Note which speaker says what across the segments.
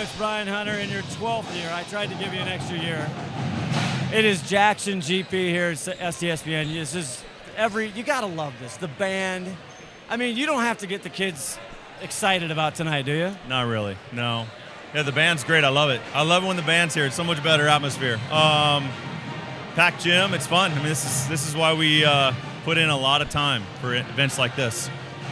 Speaker 1: Coach Brian Hunter, in your 12th year. I tried to give you an extra year. It is Jackson GP here at STSPN. This is you gotta love this. The band. I mean, you don't have to get the kids excited about tonight, do you?
Speaker 2: Not really, no. Yeah, the band's great. I love it. I love it when the band's here. It's so much better atmosphere. Packed gym, it's fun. I mean, this is why we put in a lot of time for events like this.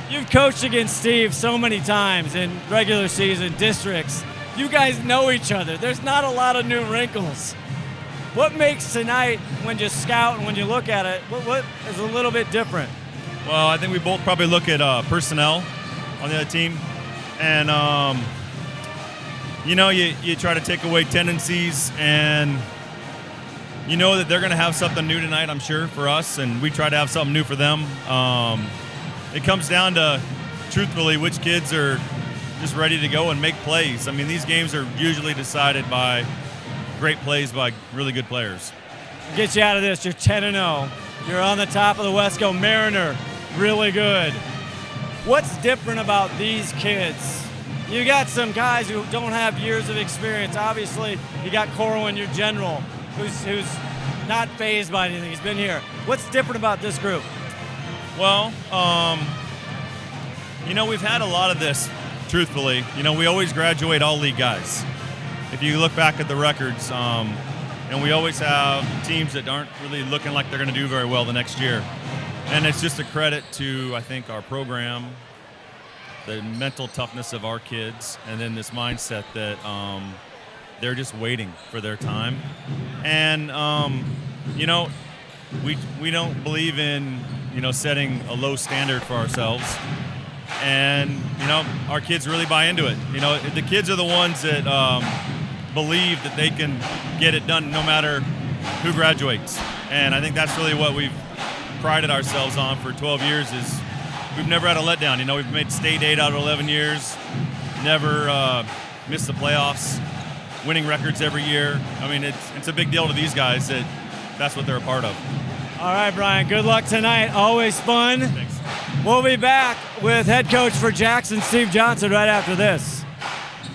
Speaker 1: You've coached against Steve so many times in regular season districts. You guys know each other. There's not a lot of new wrinkles. What makes tonight, when you scout and when you look at it, what is a little bit different?
Speaker 2: Well, I think we both probably look at personnel on the other team. And, you try to take away tendencies, and you know that they're going to have something new tonight, I'm sure, for us, and we try to have something new for them. It comes down to, truthfully, which kids are just ready to go and make plays. I mean, these games are usually decided by great plays by really good players.
Speaker 1: Get you out of this. You're 10-0. You're on the top of the Wesco. Mariner, really good. What's different about these kids? You got some guys who don't have years of experience. Obviously, you got Corwin, your general, who's not fazed by anything. He's been here. What's different about this group?
Speaker 2: Well, we've had a lot of this, truthfully. We always graduate all league guys. If you look back at the records, and we always have teams that aren't really looking like they're going to do very well the next year. And it's just a credit to, I think, our program, the mental toughness of our kids, and then this mindset that they're just waiting for their time. And, we don't believe in, setting a low standard for ourselves. And, our kids really buy into it. The kids are the ones that believe that they can get it done no matter who graduates. And I think that's really what we've prided ourselves on for 12 years is we've never had a letdown. We've made state 8 out of 11 years, never missed the playoffs, winning records every year. I mean, it's a big deal to these guys that's what they're a part of.
Speaker 1: All right, Brian, good luck tonight. Always fun.
Speaker 2: Thanks.
Speaker 1: We'll be back with head coach for Jackson, Steve Johnson, right after this.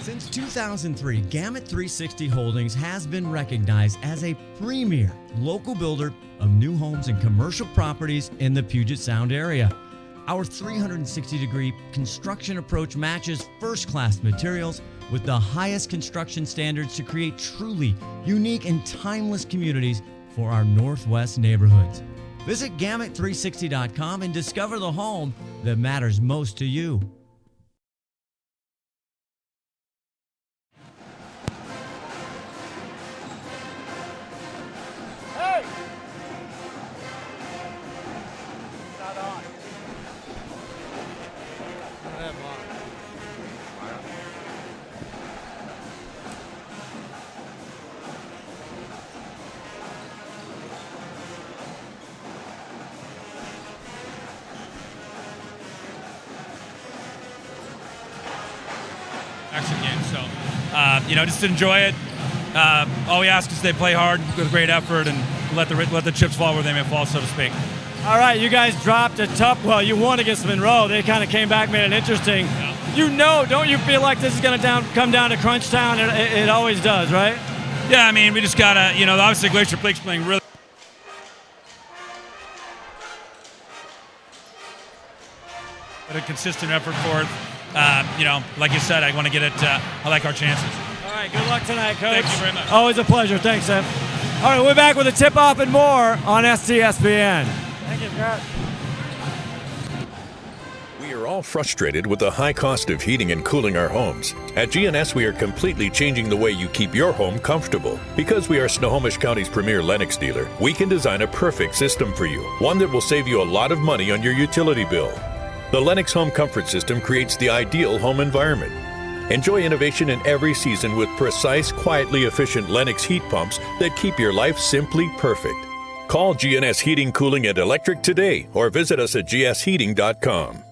Speaker 3: Since 2003, Gamut 360 Holdings has been recognized as a premier local builder of new homes and commercial properties in the Puget Sound area. Our 360-degree construction approach matches first-class materials with the highest construction standards to create truly unique and timeless communities for our Northwest neighborhoods. Visit Gamut360.com and discover the home that matters most to you.
Speaker 4: Action game, so just enjoy it. All we ask is they play hard with great effort and let the chips fall where they may fall, so to speak.
Speaker 1: All right, you guys dropped a tough. Well, you won against Monroe. They kind of came back, made it interesting. Yeah. Don't you feel like this is going to come down to crunch time? It always does, right?
Speaker 4: Yeah, I mean, we just gotta, obviously Glacier Blake's playing really. But a consistent effort for it. Like you said, I want to get it. I like our chances.
Speaker 1: All right, good luck tonight, Coach.
Speaker 4: Thank you very much.
Speaker 1: Always a pleasure. Thanks, Sam. All right, we're back with a tip-off and more on STSPN. Thank you, Scott.
Speaker 5: We are all frustrated with the high cost of heating and cooling our homes. At GNS, we are completely changing the way you keep your home comfortable. Because we are Snohomish County's premier Lennox dealer, we can design a perfect system for you, one that will save you a lot of money on your utility bill. The Lennox Home Comfort System creates the ideal home environment. Enjoy innovation in every season with precise, quietly efficient Lennox heat pumps that keep your life simply perfect. Call GNS Heating, Cooling, and Electric today or visit us at gsheating.com.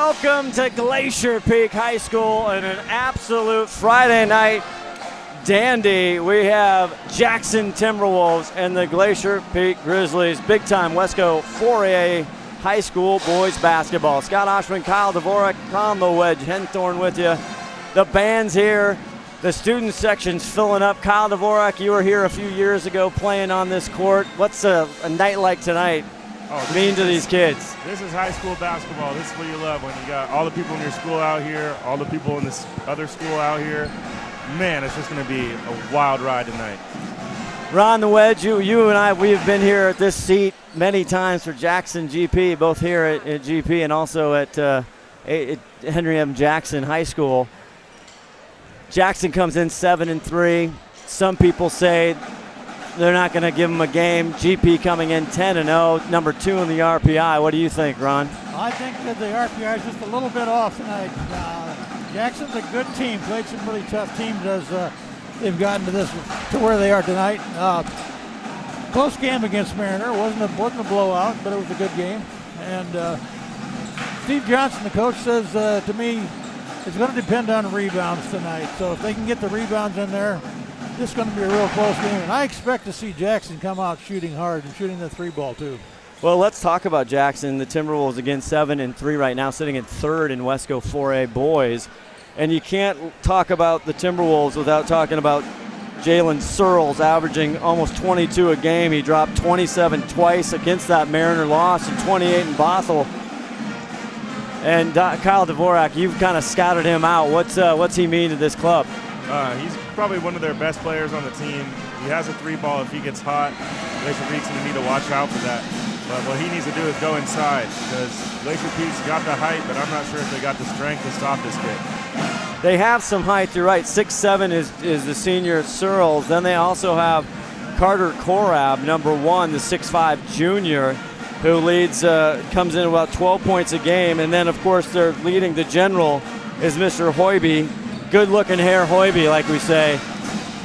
Speaker 1: Welcome to Glacier Peak High School and an absolute Friday night dandy. We have Jackson Timberwolves and the Glacier Peak Grizzlies. Big time Wesco 4A High School boys basketball. Scott Ohsman, Kyle Dvorak on the wedge. Henthorn with you. The band's here. The student section's filling up. Kyle Dvorak, you were here a few years ago playing on this court. What's a night like tonight mean to these kids?
Speaker 6: This is high school basketball. This is what you love when you got all the people in your school out here, all the people in this other school out here. Man, it's just going to be a wild ride tonight.
Speaker 1: Ron the Wedge, you and I, we have been here at this seat many times for Jackson GP, both here at GP and also at Henry M. Jackson High School. Jackson comes in 7-3. Some people say they're not going to give them a game. GP coming in 10-0, number 2 in the RPI. What do you think, Ron?
Speaker 7: I think that the RPI is just a little bit off tonight. Jackson's a good team, played some really tough teams as they've gotten to where they are tonight. Close game against Mariner. Wasn't a blowout, but it was a good game. And Steve Johnson, the coach, says to me, it's going to depend on rebounds tonight. So if they can get the rebounds in there, this is going to be a real close game. And I expect to see Jackson come out shooting hard and shooting the 3-ball too.
Speaker 1: Well, let's talk about Jackson. The Timberwolves again 7-3 right now, sitting in 3rd in Wesco 4A boys. And you can't talk about the Timberwolves without talking about Jalen Searles averaging almost 22 a game. He dropped 27 twice against that Mariner loss and 28 in Bothell. And Kyle Dvorak, you've kind of scouted him out. What's he mean to this club?
Speaker 6: He's probably one of their best players on the team. He has a 3-ball if he gets hot. Glacier Peak's going to need to watch out for that. But what he needs to do is go inside because Glacier Peak's got the height, but I'm not sure if they got the strength to stop this kid.
Speaker 1: They have some height, you're right. 6'7" is the senior Searles. Then they also have Carter Korab, number 1, the 6'5" junior, who leads, comes in about 12 points a game. And then, of course, they're leading the general is Mr. Hoiby. Good-looking hair Hoiby, like we say.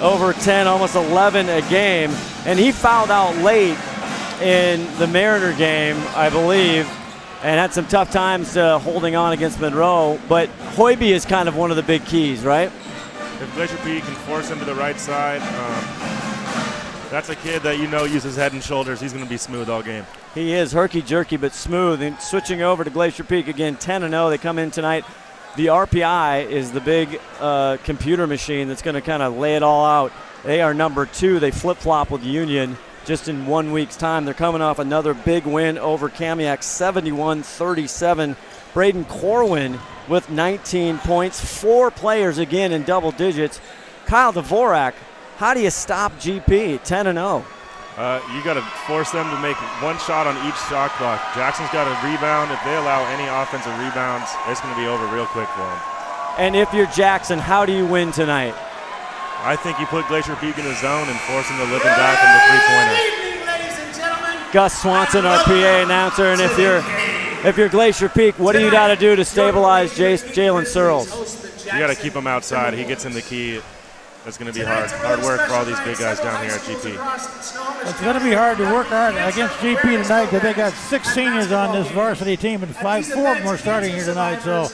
Speaker 1: Over 10, almost 11 a game. And he fouled out late in the Mariner game, I believe, and had some tough times holding on against Monroe. But Hoiby is kind of one of the big keys, right?
Speaker 6: If Glacier Peak can force him to the right side, that's a kid that uses head and shoulders. He's going to be smooth all game.
Speaker 1: He is herky-jerky but smooth. And switching over to Glacier Peak again, 10-0. They come in tonight. The RPI is the big computer machine that's going to kind of lay it all out. They are number 2. They flip-flop with Union just in 1 week's time. They're coming off another big win over Kamiak, 71-37. Braden Corwin with 19 points. 4 players again in double digits. Kyle Dvorak, how do you stop GP 10-0?
Speaker 6: You got to force them to make one shot on each shot clock. Jackson's got to rebound. If they allow any offensive rebounds, it's going to be over real quick for them.
Speaker 1: And if you're Jackson, how do you win tonight?
Speaker 6: I think you put Glacier Peak in the zone and force him to live and die from the three-pointer.
Speaker 8: Ladies and gentlemen,
Speaker 1: Gus Swanson, our PA announcer, and if you're Glacier Peak, what do you got to do to stabilize Jalen Searles?
Speaker 6: You got to keep him outside. He gets in the key. That's going to be hard work for all these big guys down here at GP.
Speaker 7: It's going to be hard to work hard against GP tonight because they got 6 seniors on this varsity team and 4 of them are starting here tonight. So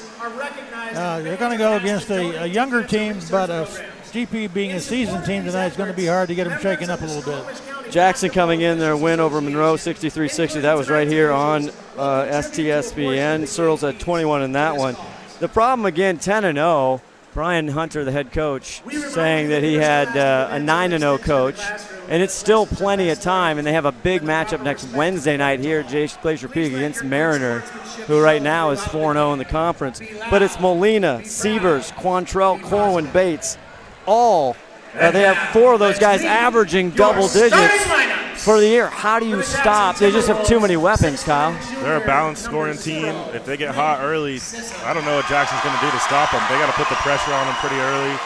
Speaker 7: they're going to go against a younger team, but GP being a seasoned team tonight, it's going to be hard to get them shaken up a little bit.
Speaker 1: Jackson coming in their win over Monroe, 63-60. That was right here on STSPN. Searles had 21 in that one. The problem again, 10-0. Brian Hunter, the head coach, saying that he had a 9-0 coach, and it's still plenty of time, and they have a big matchup next Wednesday night here at Glacier Peak against Mariner, who right now is 4-0 in the conference. But it's Molina, Sievers, Quantrell, Corwin, Bates, all. They have 4 of those guys averaging double digits for the year. How do you stop? They just have too many weapons, Kyle.
Speaker 6: They're a balanced scoring team. If they get hot early, I don't know what Jackson's going to do to stop them. They got to put the pressure on them pretty early.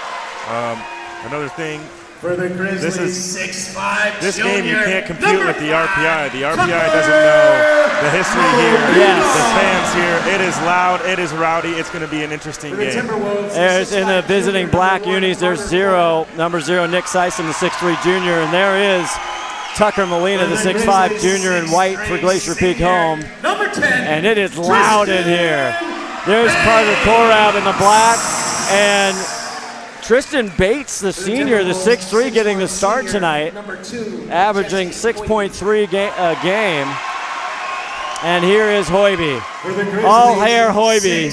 Speaker 6: Another thing,
Speaker 8: for the Grizzlies, 6'5"
Speaker 6: this game you can't compute with the RPI. The RPI doesn't know the history here, the fans here. It is loud, it is rowdy. It's going to be an interesting game.
Speaker 1: There's in the visiting black unis, there's number 0, Nick Sison, the 6'3" junior, and there is Tucker Molina, the 6'5" junior in white for Glacier Peak home.
Speaker 8: Number 10,
Speaker 1: and it is loud in here. There's Carter Korab in the black, and Tristan Bates, the senior, the 6'3", getting the start tonight, averaging 6.3 a game. And here is Hoiby. All hair Hoiby.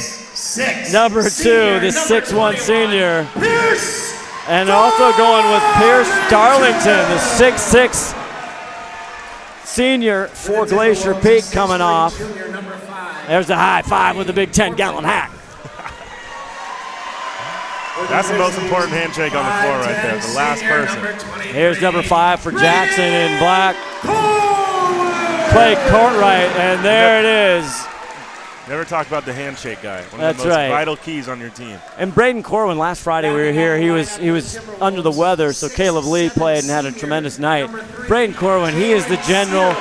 Speaker 1: Number 2, the 6'1" senior. And also going with Pierce Darlington, the 6'6" senior for Glacier Peak coming off. There's a high five with the big 10-gallon hat.
Speaker 6: That's the most important handshake on the floor right there, the last person.
Speaker 1: Here's number 5 for Jackson in black. Clay Courtright, and there it is.
Speaker 6: Never talk about the handshake guy. One of
Speaker 1: That's
Speaker 6: the most
Speaker 1: right.
Speaker 6: vital keys on your team.
Speaker 1: And Braden Corwin, last Friday we were here, he was under the weather, so Caleb Lee played and had a tremendous night. Braden Corwin, he is the general.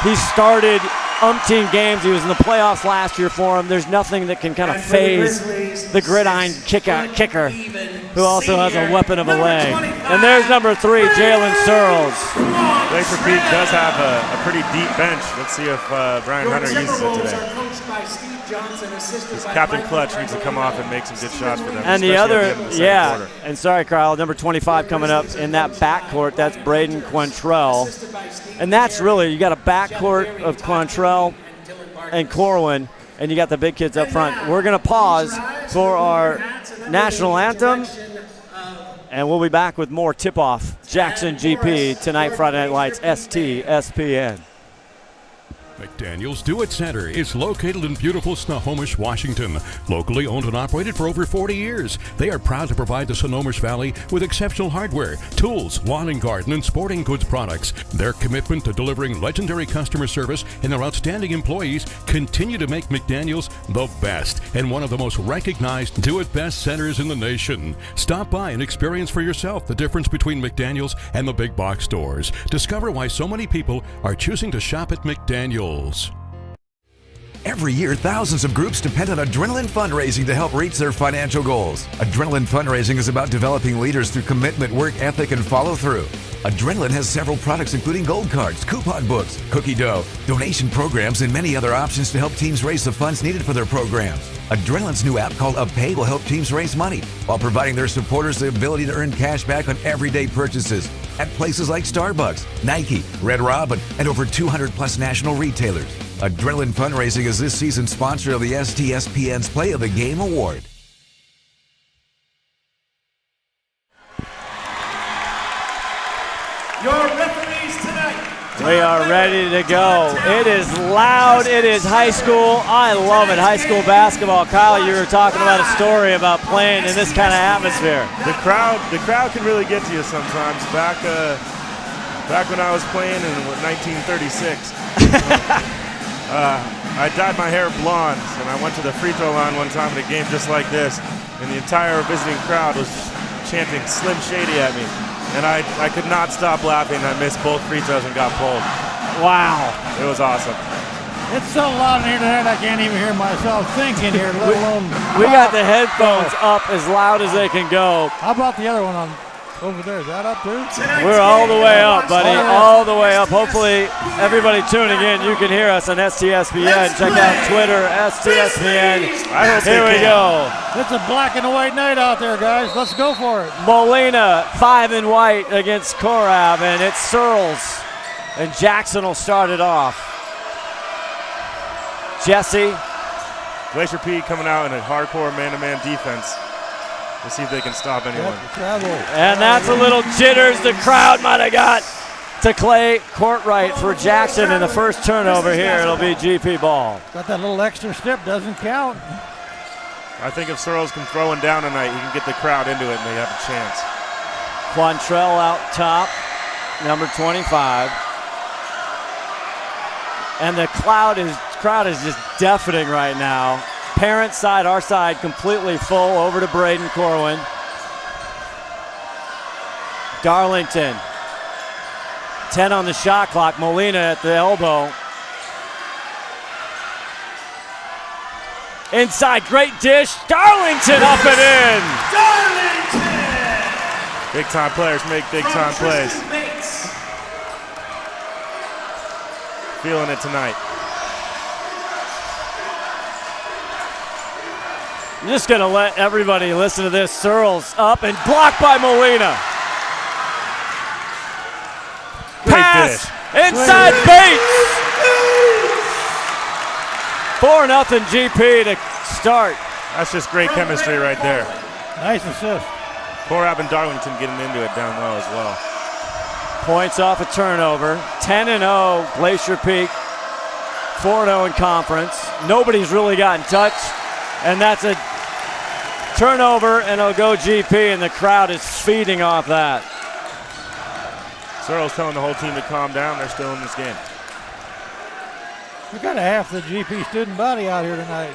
Speaker 1: He started umpteen games. He was in the playoffs last year for him. There's nothing that can kind of phase the gridiron kicker, who also has a weapon of a leg. And there's number 3, Jalen Searles.
Speaker 6: Glacier Peak does have a pretty deep bench. Let's see if Brian Hunter uses it today. Because Captain Clutch needs to come off and make some good shots for them.
Speaker 1: And the other,
Speaker 6: quarter.
Speaker 1: and sorry, Kyle, number 25 coming up in that backcourt, that's Braden Quantrell. And that's really, you got a backcourt of Quantrell and Corwin, and you got the big kids up front. We're going to pause for our national anthem, and we'll be back with more tip-off Jackson GP tonight, Friday Night Lights, STSPN.
Speaker 9: McDaniel's Do-It Center is located in beautiful Snohomish, Washington. Locally owned and operated for over 40 years, they are proud to provide the Snohomish Valley with exceptional hardware, tools, lawn and garden, and sporting goods products. Their commitment to delivering legendary customer service and their outstanding employees continue to make McDaniel's the best and one of the most recognized do-it-best centers in the nation. Stop by and experience for yourself the difference between McDaniel's and the big box stores. Discover why so many people are choosing to shop at McDaniel's.
Speaker 10: Every year, thousands of groups depend on Adrenaline Fundraising to help reach their financial goals. Adrenaline Fundraising is about developing leaders through commitment, work ethic, and follow-through. Adrenaline has several products including gold cards, coupon books, cookie dough, donation programs, and many other options to help teams raise the funds needed for their programs. Adrenaline's new app called UpPay will help teams raise money while providing their supporters the ability to earn cash back on everyday purchases at places like Starbucks, Nike, Red Robin, and over 200 plus national retailers. Adrenaline Fundraising is this season's sponsor of the STSPN's Play of the Game Award.
Speaker 8: Your referees tonight.
Speaker 1: We are ready to go. It is loud. It is high school. I love it. High school basketball. Kyle, you were talking about a story about playing in this kind of atmosphere.
Speaker 6: The crowd can really get to you sometimes. Back when I was playing in 1936, I dyed my hair blonde, and I went to the free throw line one time in a game just like this, and the entire visiting crowd was chanting Slim Shady at me. And I could not stop laughing. I missed both free throws and got pulled.
Speaker 1: Wow.
Speaker 6: It was awesome.
Speaker 7: It's so loud in here tonight I can't even hear myself thinking here, let alone.
Speaker 1: We got the headphones up as loud as they can go.
Speaker 7: How about the other one on over there? Is that up too?
Speaker 1: We're all the way up, buddy. All the way up. Hopefully, everybody tuning in, you can hear us on STSPN. Check out Twitter, STSPN. Here we go.
Speaker 7: It's a black and white night out there, guys. Let's go for it.
Speaker 1: Molina, 5 in white against Korab, and it's Searles. And Jackson will start it off. Jesse.
Speaker 6: Glacier Peak coming out in a hardcore man-to-man defense. Let's see if they can stop anyone.
Speaker 1: And that's a little jitters the crowd might have got to Clay Courtright for Jackson in the first turnover here. It'll be GP ball.
Speaker 7: Got that little extra step, doesn't count.
Speaker 6: I think if Searles can throw one down tonight, he can get the crowd into it and they have a chance.
Speaker 1: Quantrell out top, number 25. And the crowd is just deafening right now. Parent side, our side, completely full. Over to Braden Corwin. Darlington. 10 on the shot clock. Molina at the elbow. Inside, great dish. Darlington up and in.
Speaker 8: Darlington!
Speaker 6: Big time players make big time plays. Feeling it tonight.
Speaker 1: I'm just going to let everybody listen to this. Searles up and blocked by Molina.
Speaker 6: Great
Speaker 1: Pass
Speaker 6: dish.
Speaker 1: inside Bates. 4-0 GP to start.
Speaker 6: That's just great chemistry right there.
Speaker 7: Nice assist.
Speaker 6: Corab and Darlington getting into it down low as well.
Speaker 1: Points off a turnover. 10-0 Glacier Peak. 4-0 in conference. Nobody's really gotten touched. And that's a turnover, and it'll go GP, and the crowd is feeding off that.
Speaker 6: Searles telling the whole team to calm down. They're still in this game.
Speaker 7: We got half the GP student body out here tonight.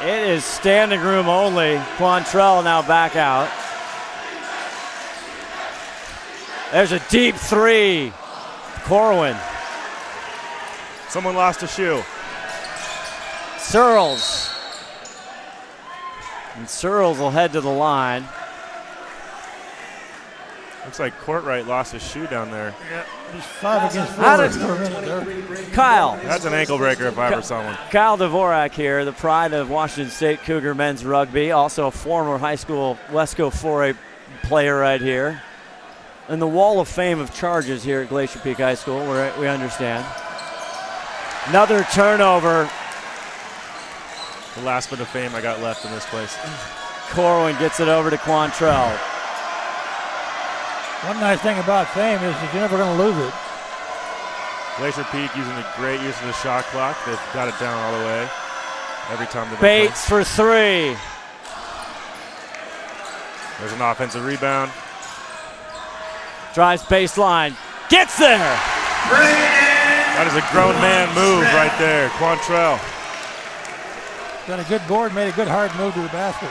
Speaker 1: It is standing room only. Quantrell now back out. There's a deep three. Corwin.
Speaker 6: Someone lost a shoe.
Speaker 1: Searles. And Searles will head to the line.
Speaker 6: Looks like Courtright lost his shoe down there.
Speaker 7: Yeah, just 5 against 4.
Speaker 1: How did Kyle?
Speaker 6: That's an ankle breaker if I ever saw one.
Speaker 1: Kyle Dvorak here, the pride of Washington State Cougar men's rugby, also a former high school Wesco 4A player right here. And the wall of fame of charges here at Glacier Peak High School, where we understand. Another turnover.
Speaker 6: The last bit of fame I got left in this place.
Speaker 1: Corwin gets it over to Quantrell.
Speaker 7: One nice thing about fame is that you're never going to lose it.
Speaker 6: Glacier Peak using a great use of the shot clock. They've got it down all the way every time they
Speaker 1: Bates for three.
Speaker 6: There's an offensive rebound.
Speaker 1: Drives baseline. Gets there.
Speaker 6: That is a grown man move right there. Quantrell.
Speaker 7: Got a good board, made a good hard move to the basket.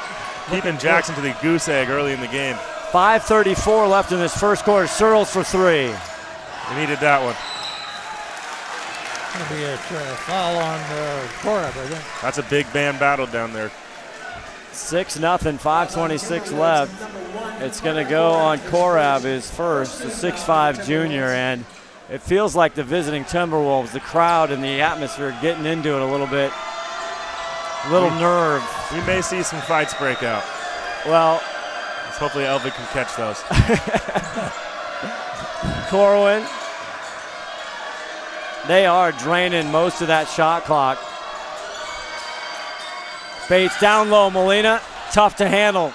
Speaker 6: Keeping Jackson to the goose egg early in the game.
Speaker 1: 5:34 left in this first quarter. Searles for three.
Speaker 6: They needed that one.
Speaker 7: Going to be a foul on Corab, I think.
Speaker 6: That's a big man battle down there.
Speaker 1: 6-0, 5:26 left. It's going to go on Corab, his first, the 6'5 junior, and it feels like the visiting Timberwolves, the crowd and the atmosphere getting into it a little bit. A little nerve.
Speaker 6: We may see some fights break out.
Speaker 1: Well,
Speaker 6: hopefully Elvin can catch those.
Speaker 1: Corwin. They are draining most of that shot clock. Bates down low, Molina. Tough to handle.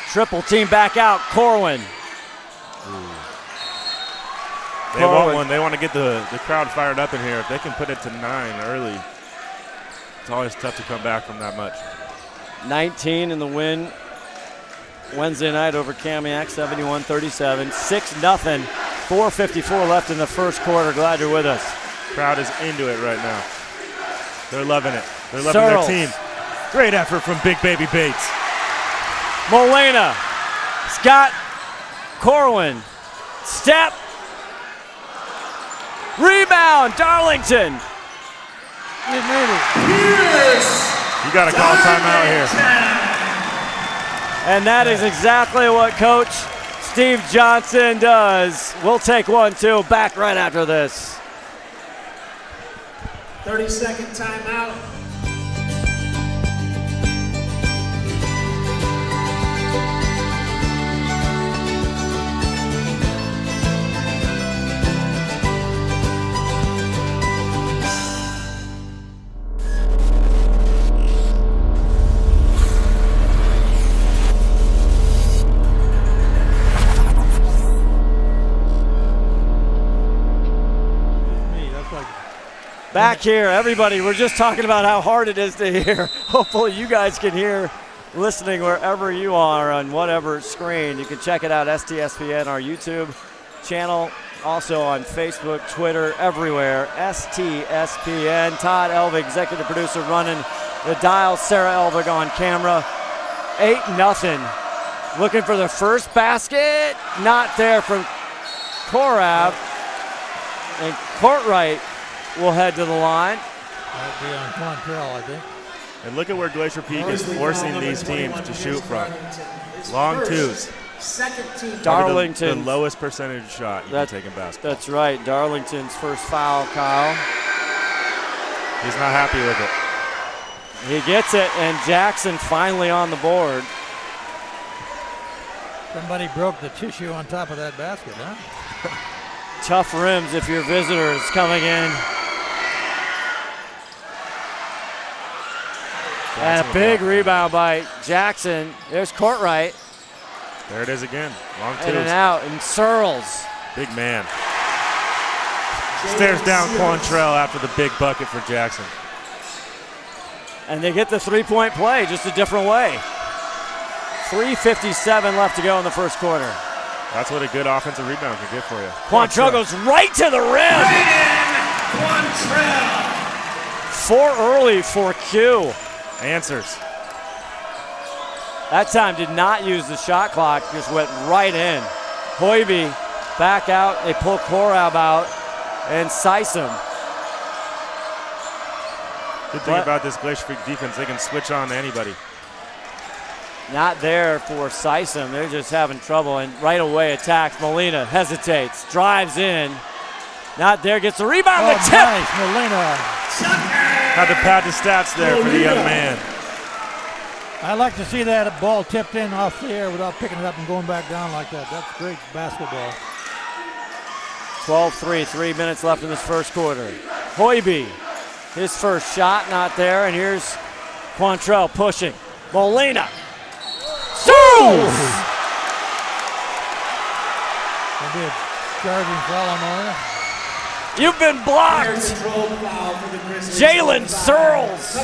Speaker 1: Triple team back out, Corwin.
Speaker 6: They want one. They want to get the crowd fired up in here. If they can put it to 9 early, it's always tough to come back from that much.
Speaker 1: 19 in the win Wednesday night over Kamiak, 71-37. 6-0, 4:54 left in the first quarter. Glad you're with us.
Speaker 6: Crowd is into it right now. They're loving it. They're loving
Speaker 1: Searles.
Speaker 6: their team. Great effort from Big Baby Bates.
Speaker 1: Molina. Scott Corwin. Step. Rebound, Darlington.
Speaker 7: You made it.
Speaker 6: You got to call timeout here.
Speaker 1: And that is exactly what Coach Steve Johnson does. We'll take 1-2. Back right after this.
Speaker 8: 30-second timeout.
Speaker 1: Back here, everybody, we're just talking about how hard it is to hear. Hopefully you guys can hear listening wherever you are on whatever screen. You can check it out, STSPN, our YouTube channel, also on Facebook, Twitter, everywhere, STSPN. Todd Elvig, executive producer, running the dial. Sarah Elvig on camera. 8-0. Looking for the first basket. Not there from Corab. And Courtright will head to the line.
Speaker 7: That'll be on Quantrell, I think.
Speaker 6: And look at where Glacier Peak is forcing these teams to shoot from. Long twos.
Speaker 1: Darlington.
Speaker 6: The lowest percentage shot you can take in basketball.
Speaker 1: That's right. Darlington's first foul, Kyle.
Speaker 6: He's not happy with it.
Speaker 1: He gets it, and Jackson finally on the board.
Speaker 7: Somebody broke the tissue on top of that basket, huh?
Speaker 1: Tough rims if your visitor is coming in. And a big rebound by Jackson. There's Courtright.
Speaker 6: There it is again. Long twos.
Speaker 1: In and out, and Searles.
Speaker 6: Big man. Stares down Quantrell after the big bucket for Jackson.
Speaker 1: And they get the three-point play, just a different way. 3:57 left to go in the first quarter.
Speaker 6: That's what a good offensive rebound can get for you.
Speaker 1: Quantrell goes right to the rim.
Speaker 8: Quantrell.
Speaker 1: 4 early for Q.
Speaker 6: Answers.
Speaker 1: That time did not use the shot clock, just went right in. Hoiby back out, they pull Korab out, and Sisum.
Speaker 6: Good thing about this Glacier Peak defense, they can switch on to anybody.
Speaker 1: Not there for Sisum, they're just having trouble, and right away attacks. Molina hesitates, drives in, not there, gets the rebound, the tip!
Speaker 7: Nice, Molina.
Speaker 6: Had to pad the stats there for the young man.
Speaker 7: I like to see that ball tipped in off the air without picking it up and going back down like that. That's great basketball.
Speaker 1: 12-3, 3 minutes left in this first quarter. Hoiby, his first shot, not there, and here's Quantrell pushing. Molina. Searles!
Speaker 7: They did charging foul on Molina.
Speaker 1: You've been blocked. Jalen Searles.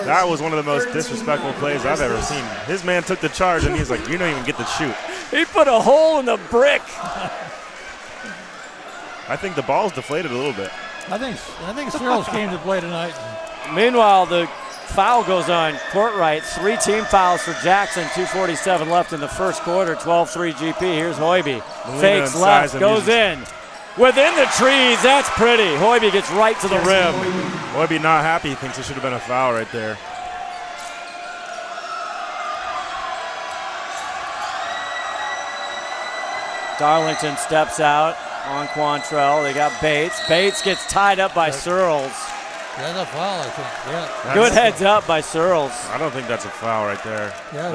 Speaker 6: That was one of the most disrespectful plays I've ever seen. His man took the charge and he's like, you don't even get to shoot.
Speaker 1: He put a hole in the brick.
Speaker 6: I think the ball's deflated a little bit.
Speaker 7: I think Searles came to play tonight.
Speaker 1: Meanwhile, the foul goes on Courtright. 3 team fouls for Jackson. 2:47 left in the first quarter. 12-3 GP. Here's Hoiby. Fakes left, goes in. Within the trees, that's pretty. Hoiby gets right to the rim.
Speaker 6: Hoiby not happy, thinks it should have been a foul right there.
Speaker 1: Darlington steps out on Quantrell. They got Bates. Bates gets tied up by Searles.
Speaker 7: That's a foul, I think. Yeah.
Speaker 1: Good heads up by Searles.
Speaker 6: I don't think that's a foul right there.
Speaker 7: Yeah,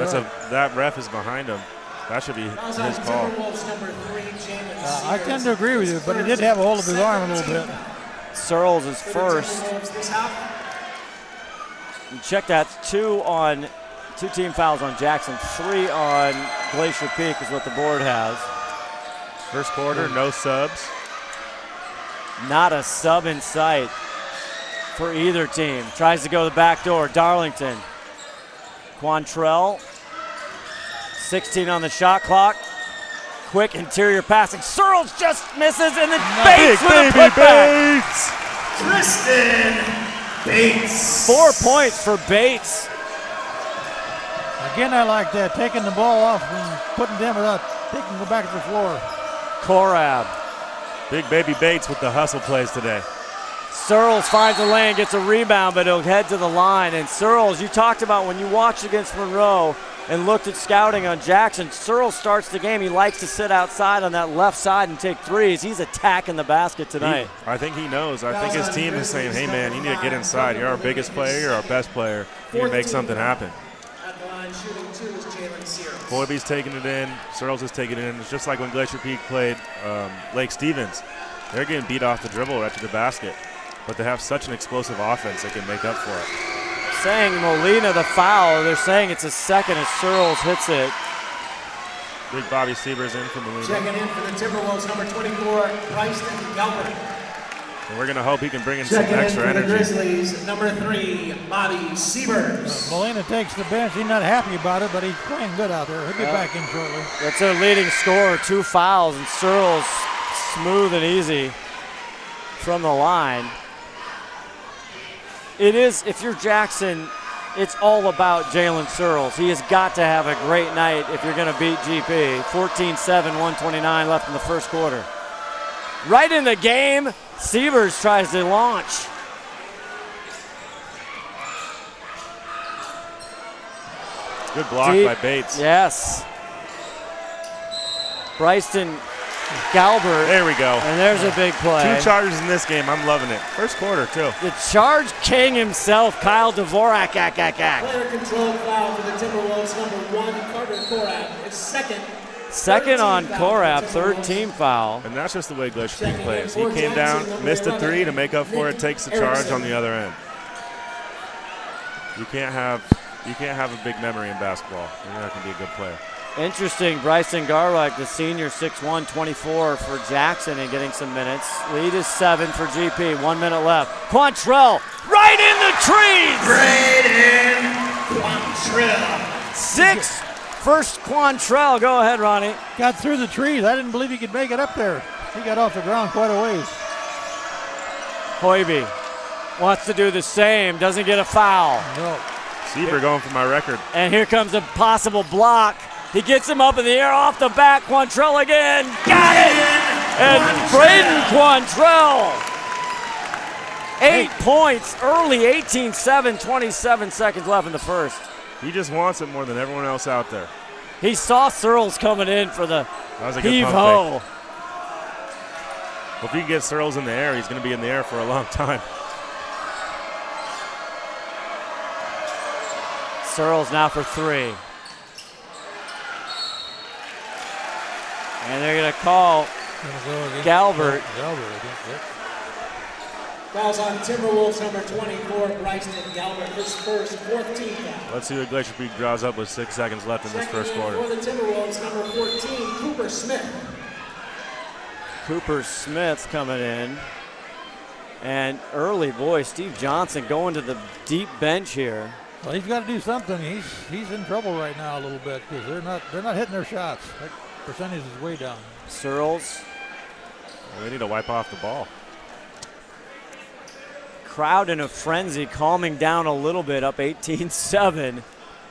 Speaker 6: that ref is behind him. That should be his call.
Speaker 7: I tend to agree with you, but he did have a hold of his arm a little bit.
Speaker 1: Searles is first. You check that, 2 team fouls on Jackson, 3 on Glacier Peak is what the board has.
Speaker 6: First quarter, no subs.
Speaker 1: Not a sub in sight for either team. Tries to go the back door, Darlington. Quantrell, 16 on the shot clock. Quick interior passing. Searles just misses, and then Bates with a putback.
Speaker 8: Tristan Bates.
Speaker 1: 4 points for Bates.
Speaker 7: Again, I like that, taking the ball off and putting them without taking it back to the floor.
Speaker 1: Korab.
Speaker 6: Big baby Bates with the hustle plays today.
Speaker 1: Searles finds a lane, gets a rebound, but he'll head to the line. And Searles, you talked about when you watched against Monroe and looked at scouting on Jackson, Searles starts the game. He likes to sit outside on that left side and take threes. He's attacking the basket tonight.
Speaker 6: I think he knows. I think his team is saying, hey, man, you need to get inside. You're our biggest player. You're our best player. You can make something happen. Hoiby's taking it in. Searles is taking it in. It's just like when Glacier Peak played Lake Stevens. They're getting beat off the dribble right to the basket. But they have such an explosive offense they can make up for it.
Speaker 1: Saying Molina the foul. They're saying it's a second as Searles hits it.
Speaker 6: Big Bobby Siebers in for Molina.
Speaker 8: Checking in for the Timberwolves, number 24, Bryson Galvin.
Speaker 6: And we're going to hope he can bring in some
Speaker 8: Checking
Speaker 6: extra
Speaker 8: in for
Speaker 6: energy.
Speaker 8: the Grizzlies, number 3, Bobby Siebers.
Speaker 7: Molina takes the bench. He's not happy about it, but he's playing good out there. He'll be back in shortly.
Speaker 1: That's their leading scorer, 2 fouls, and Searles smooth and easy from the line. It is, if you're Jackson, it's all about Jalen Searles. He has got to have a great night if you're going to beat GP. 14-7, 129 left in the first quarter. Right in the game, Sievers tries to launch.
Speaker 6: Good block by Bates.
Speaker 1: Yes. Bryson Galbert.
Speaker 6: There we go.
Speaker 1: And there's a big play.
Speaker 6: 2 charges in this game. I'm loving it. First quarter, too.
Speaker 1: The charge king himself, Kyle Dvorak.
Speaker 8: Player control foul for the Timberwolves, number 1, Carter Korab. His
Speaker 1: second on Korab, third team foul.
Speaker 6: And that's just the way Glacier Peak plays. He came down, missed a 3 to make up for it, takes the charge on the other end. You can't have a big memory in basketball. You're not going to be a good player.
Speaker 1: Interesting, Bryson Garlick, the senior, 6'1", 24 for Jackson and getting some minutes. Lead is 7 for GP, 1 minute left. Quantrell, right in the trees!
Speaker 8: Quantrell.
Speaker 1: 6, first Quantrell. Go ahead, Ronnie.
Speaker 7: Got through the trees. I didn't believe he could make it up there. He got off the ground quite a ways.
Speaker 1: Hoiby wants to do the same, doesn't get a foul.
Speaker 7: No.
Speaker 6: Seaver going for my record.
Speaker 1: And here comes a possible block. He gets him up in the air, off the back. Quantrell again. Got it! And Braden Quantrell. 8 points early, 18-7, 27 seconds left in the first.
Speaker 6: He just wants it more than everyone else out there.
Speaker 1: He saw Searles coming in for the
Speaker 6: That was a good
Speaker 1: heave-ho.
Speaker 6: pump fake. Well, if he can get Searles in the air, he's going to be in the air for a long time.
Speaker 1: Searles now for 3. And they're going to call Galbert.
Speaker 8: Fouls on Timberwolves, number 24, Bryson Galbert, his first, 4th team foul.
Speaker 6: Let's see what Glacier Peak draws up with 6 seconds left in this first quarter.
Speaker 8: For the Timberwolves, number 14, Cooper Smith.
Speaker 1: Cooper Smith's coming in. And early, boy, Steve Johnson going to the deep bench here.
Speaker 7: Well, he's got to do something. He's in trouble right now a little bit because they're not hitting their shots. That percentage is way down.
Speaker 1: Searles.
Speaker 6: Well, they need to wipe off the ball.
Speaker 1: Crowd in a frenzy, calming down a little bit, up 18-7.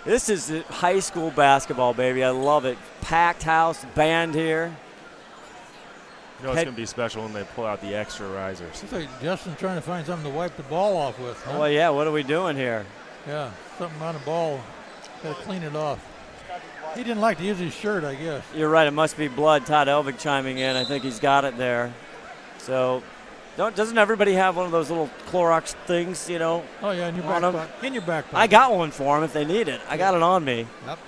Speaker 1: This is high school basketball, baby. I love it. Packed house, band here.
Speaker 6: You know it's going to be special when they pull out the extra risers.
Speaker 7: Looks like Justin's trying to find something to wipe the ball off with. Huh?
Speaker 1: Well, yeah, what are we doing here?
Speaker 7: Yeah, something on the ball. Got to clean it off. He didn't like to use his shirt, I guess.
Speaker 1: You're right, it must be blood. Todd Elvig chiming in. I think he's got it there. So, doesn't everybody have one of those little Clorox things, you know?
Speaker 7: Oh, yeah, in your back pocket. In your back pocket.
Speaker 1: I got one for him if they need it. I got it on me.
Speaker 7: Yep.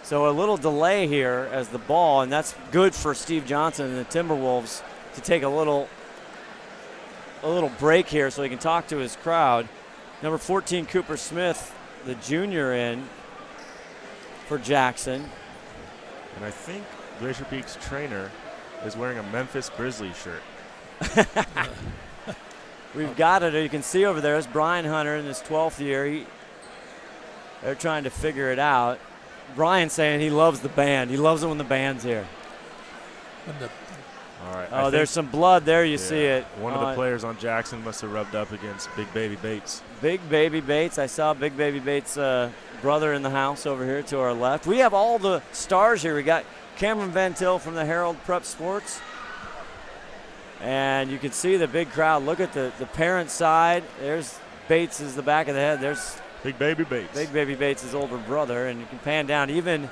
Speaker 1: So a little delay here as the ball, and that's good for Steve Johnson and the Timberwolves to take a little break here so he can talk to his crowd. Number 14, Cooper Smith, the junior, in for Jackson.
Speaker 6: And I think Glacier Peak's trainer is wearing a Memphis Grizzlies shirt.
Speaker 1: We've got it. You can see over there is Brian Hunter in his 12th year. They're trying to figure it out. Brian saying he loves the band. He loves it when the band's here.
Speaker 6: All right.
Speaker 1: Oh, there's some blood there. You see it.
Speaker 6: One of the players on Jackson must have rubbed up against Big Baby Bates.
Speaker 1: Big Baby Bates. I saw Big Baby Bates' brother in the house over here to our left. We have all the stars here. We got Cameron Van Til from the Herald Prep Sports. And you can see the big crowd. Look at the parent side. There's Bates is the back of the head. There's
Speaker 6: Big Baby Bates.
Speaker 1: Big Baby Bates' older brother. And you can pan down even.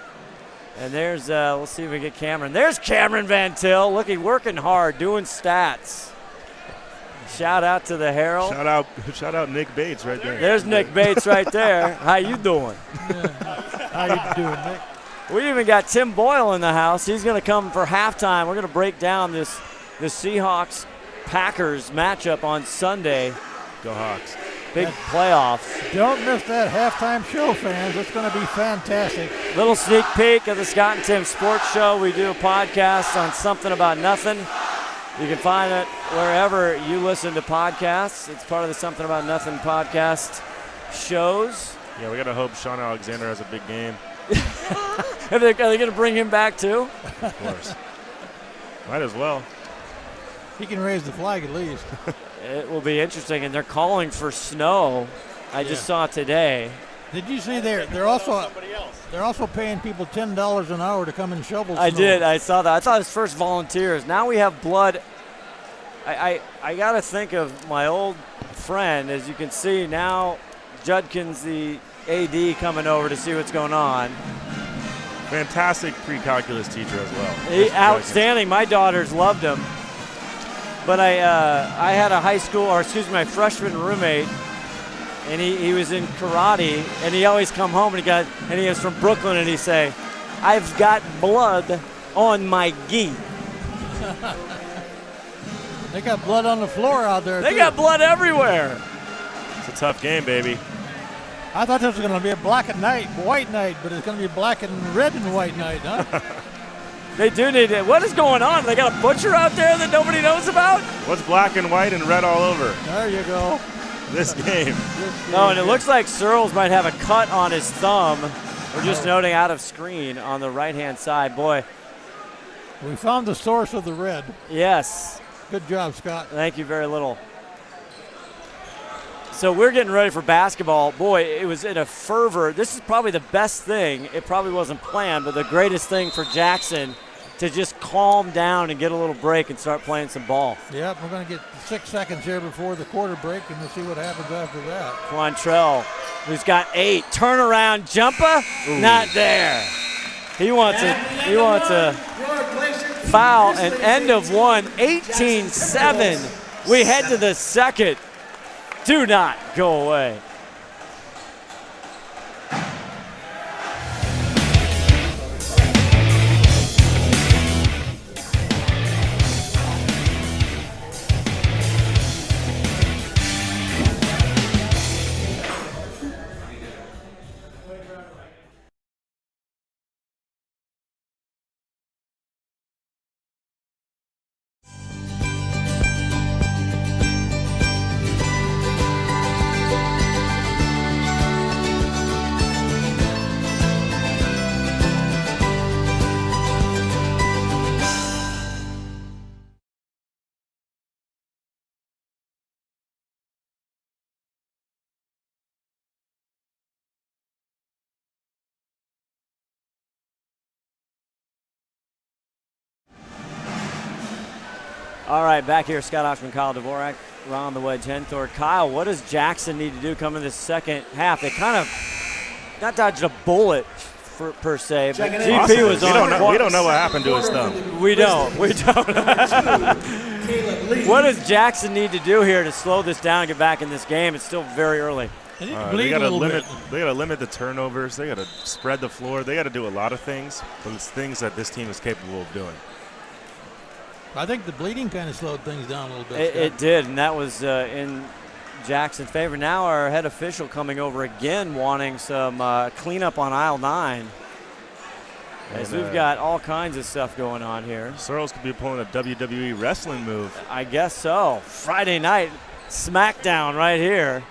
Speaker 1: And there's, let's see if we get Cameron. There's Cameron Van Til, working hard, doing stats. Shout out to the Herald.
Speaker 6: Shout out Nick Bates right there.
Speaker 1: There's Nick Bates right there. How you doing?
Speaker 7: How you doing, Nick?
Speaker 1: We even got Tim Boyle in the house. He's going to come for halftime. We're going to break down the Seahawks-Packers matchup on Sunday.
Speaker 6: Go Hawks.
Speaker 1: Big playoffs.
Speaker 7: Don't miss that halftime show, fans. It's going to be fantastic.
Speaker 1: Little sneak peek of the Scott and Tim Sports Show. We do a podcast on Something About Nothing. You can find it wherever you listen to podcasts. It's part of the Something About Nothing podcast shows.
Speaker 6: Yeah, we got to hope Sean Alexander has a big game.
Speaker 1: Are they going to bring him back too?
Speaker 6: Of course. Might as well.
Speaker 7: He can raise the flag at least.
Speaker 1: It will be interesting, and they're calling for snow. I just saw it today.
Speaker 7: Did you see they're also paying people $10 an hour to come and shovel snow?
Speaker 1: I did. I saw that. I thought it was first volunteers. Now we have blood. I got to think of my old friend. As you can see now, Judkins, the AD, coming over to see what's going on.
Speaker 6: Fantastic pre-calculus teacher as well.
Speaker 1: Outstanding. My daughters loved him. But I had a my freshman roommate, and he was in karate, and he always come home and he was from Brooklyn, and he'd say, "I've got blood on my gi."
Speaker 7: They got blood on the floor out there.
Speaker 1: They got blood everywhere.
Speaker 6: It's a tough game, baby.
Speaker 7: I thought this was going to be a black and white night, but it's going to be black and red and white night, huh?
Speaker 1: They do need it. What is going on? They got a butcher out there that nobody knows about?
Speaker 6: What's black and white and red all over?
Speaker 7: There you go.
Speaker 6: This game.
Speaker 1: Oh, and it looks like Searles might have a cut on his thumb. We're just noting out of screen on the right-hand side. Boy.
Speaker 7: We found the source of the red.
Speaker 1: Yes.
Speaker 7: Good job, Scott.
Speaker 1: Thank you very little. So we're getting ready for basketball. Boy, it was in a fervor. This is probably the best thing. It probably wasn't planned, but the greatest thing for Jackson to just calm down and get a little break and start playing some ball.
Speaker 7: Yep, we're going to get 6 seconds here before the quarter break, and we'll see what happens after that.
Speaker 1: Quantrell, who's got 8. Turnaround jumper, not there. He wants a foul and end of one, 18-7. We head to the second. Do not go away. All right, back here, Scott Ohsman, Kyle Dvorak, Ron the Wedge Henthor. Kyle, what does Jackson need to do coming this second half? They kind of not dodged a bullet per se, but GP was on.
Speaker 6: We don't know what happened to his thumb.
Speaker 1: We don't. What does Jackson need to do here to slow this down and get back in this game? It's still very early.
Speaker 6: They got to limit the turnovers. They got to spread the floor. They got to do a lot of things, but it's things that this team is capable of doing.
Speaker 7: I think the bleeding kind of slowed things down a little bit.
Speaker 1: It did, and that was in Jackson's favor. Now our head official coming over again, wanting some cleanup on aisle 9. As we've got all kinds of stuff going on here.
Speaker 6: Searles could be pulling a WWE wrestling move.
Speaker 1: I guess so. Friday night SmackDown right here.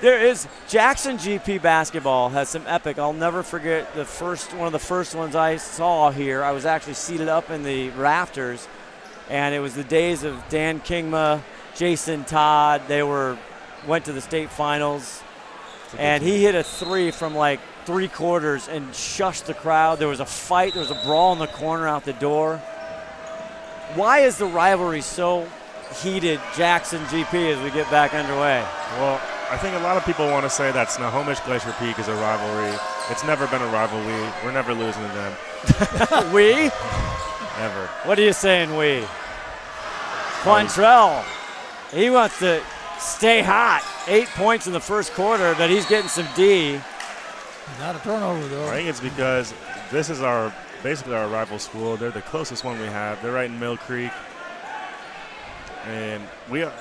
Speaker 1: There is Jackson GP basketball has some epic. I'll never forget one of the first ones I saw here. I was actually seated up in the rafters, and it was the days of Dan Kingma, Jason Todd. They went to the state finals, and he hit a 3 from like 3 quarters and shushed the crowd. There was a fight. There was a brawl in the corner out the door. Why is the rivalry so heated, Jackson GP, as we get back underway?
Speaker 6: Well, I think a lot of people want to say that Snohomish Glacier Peak is a rivalry. It's never been a rivalry. We're never losing to them.
Speaker 1: We?
Speaker 6: Never.
Speaker 1: What are you saying, we? Quantrell, he wants to stay hot. 8 points in the first quarter, but he's getting some D.
Speaker 7: Not a turnover, though.
Speaker 6: I think it's because this is basically our rival school. They're the closest one we have. They're right in Mill Creek. And
Speaker 7: you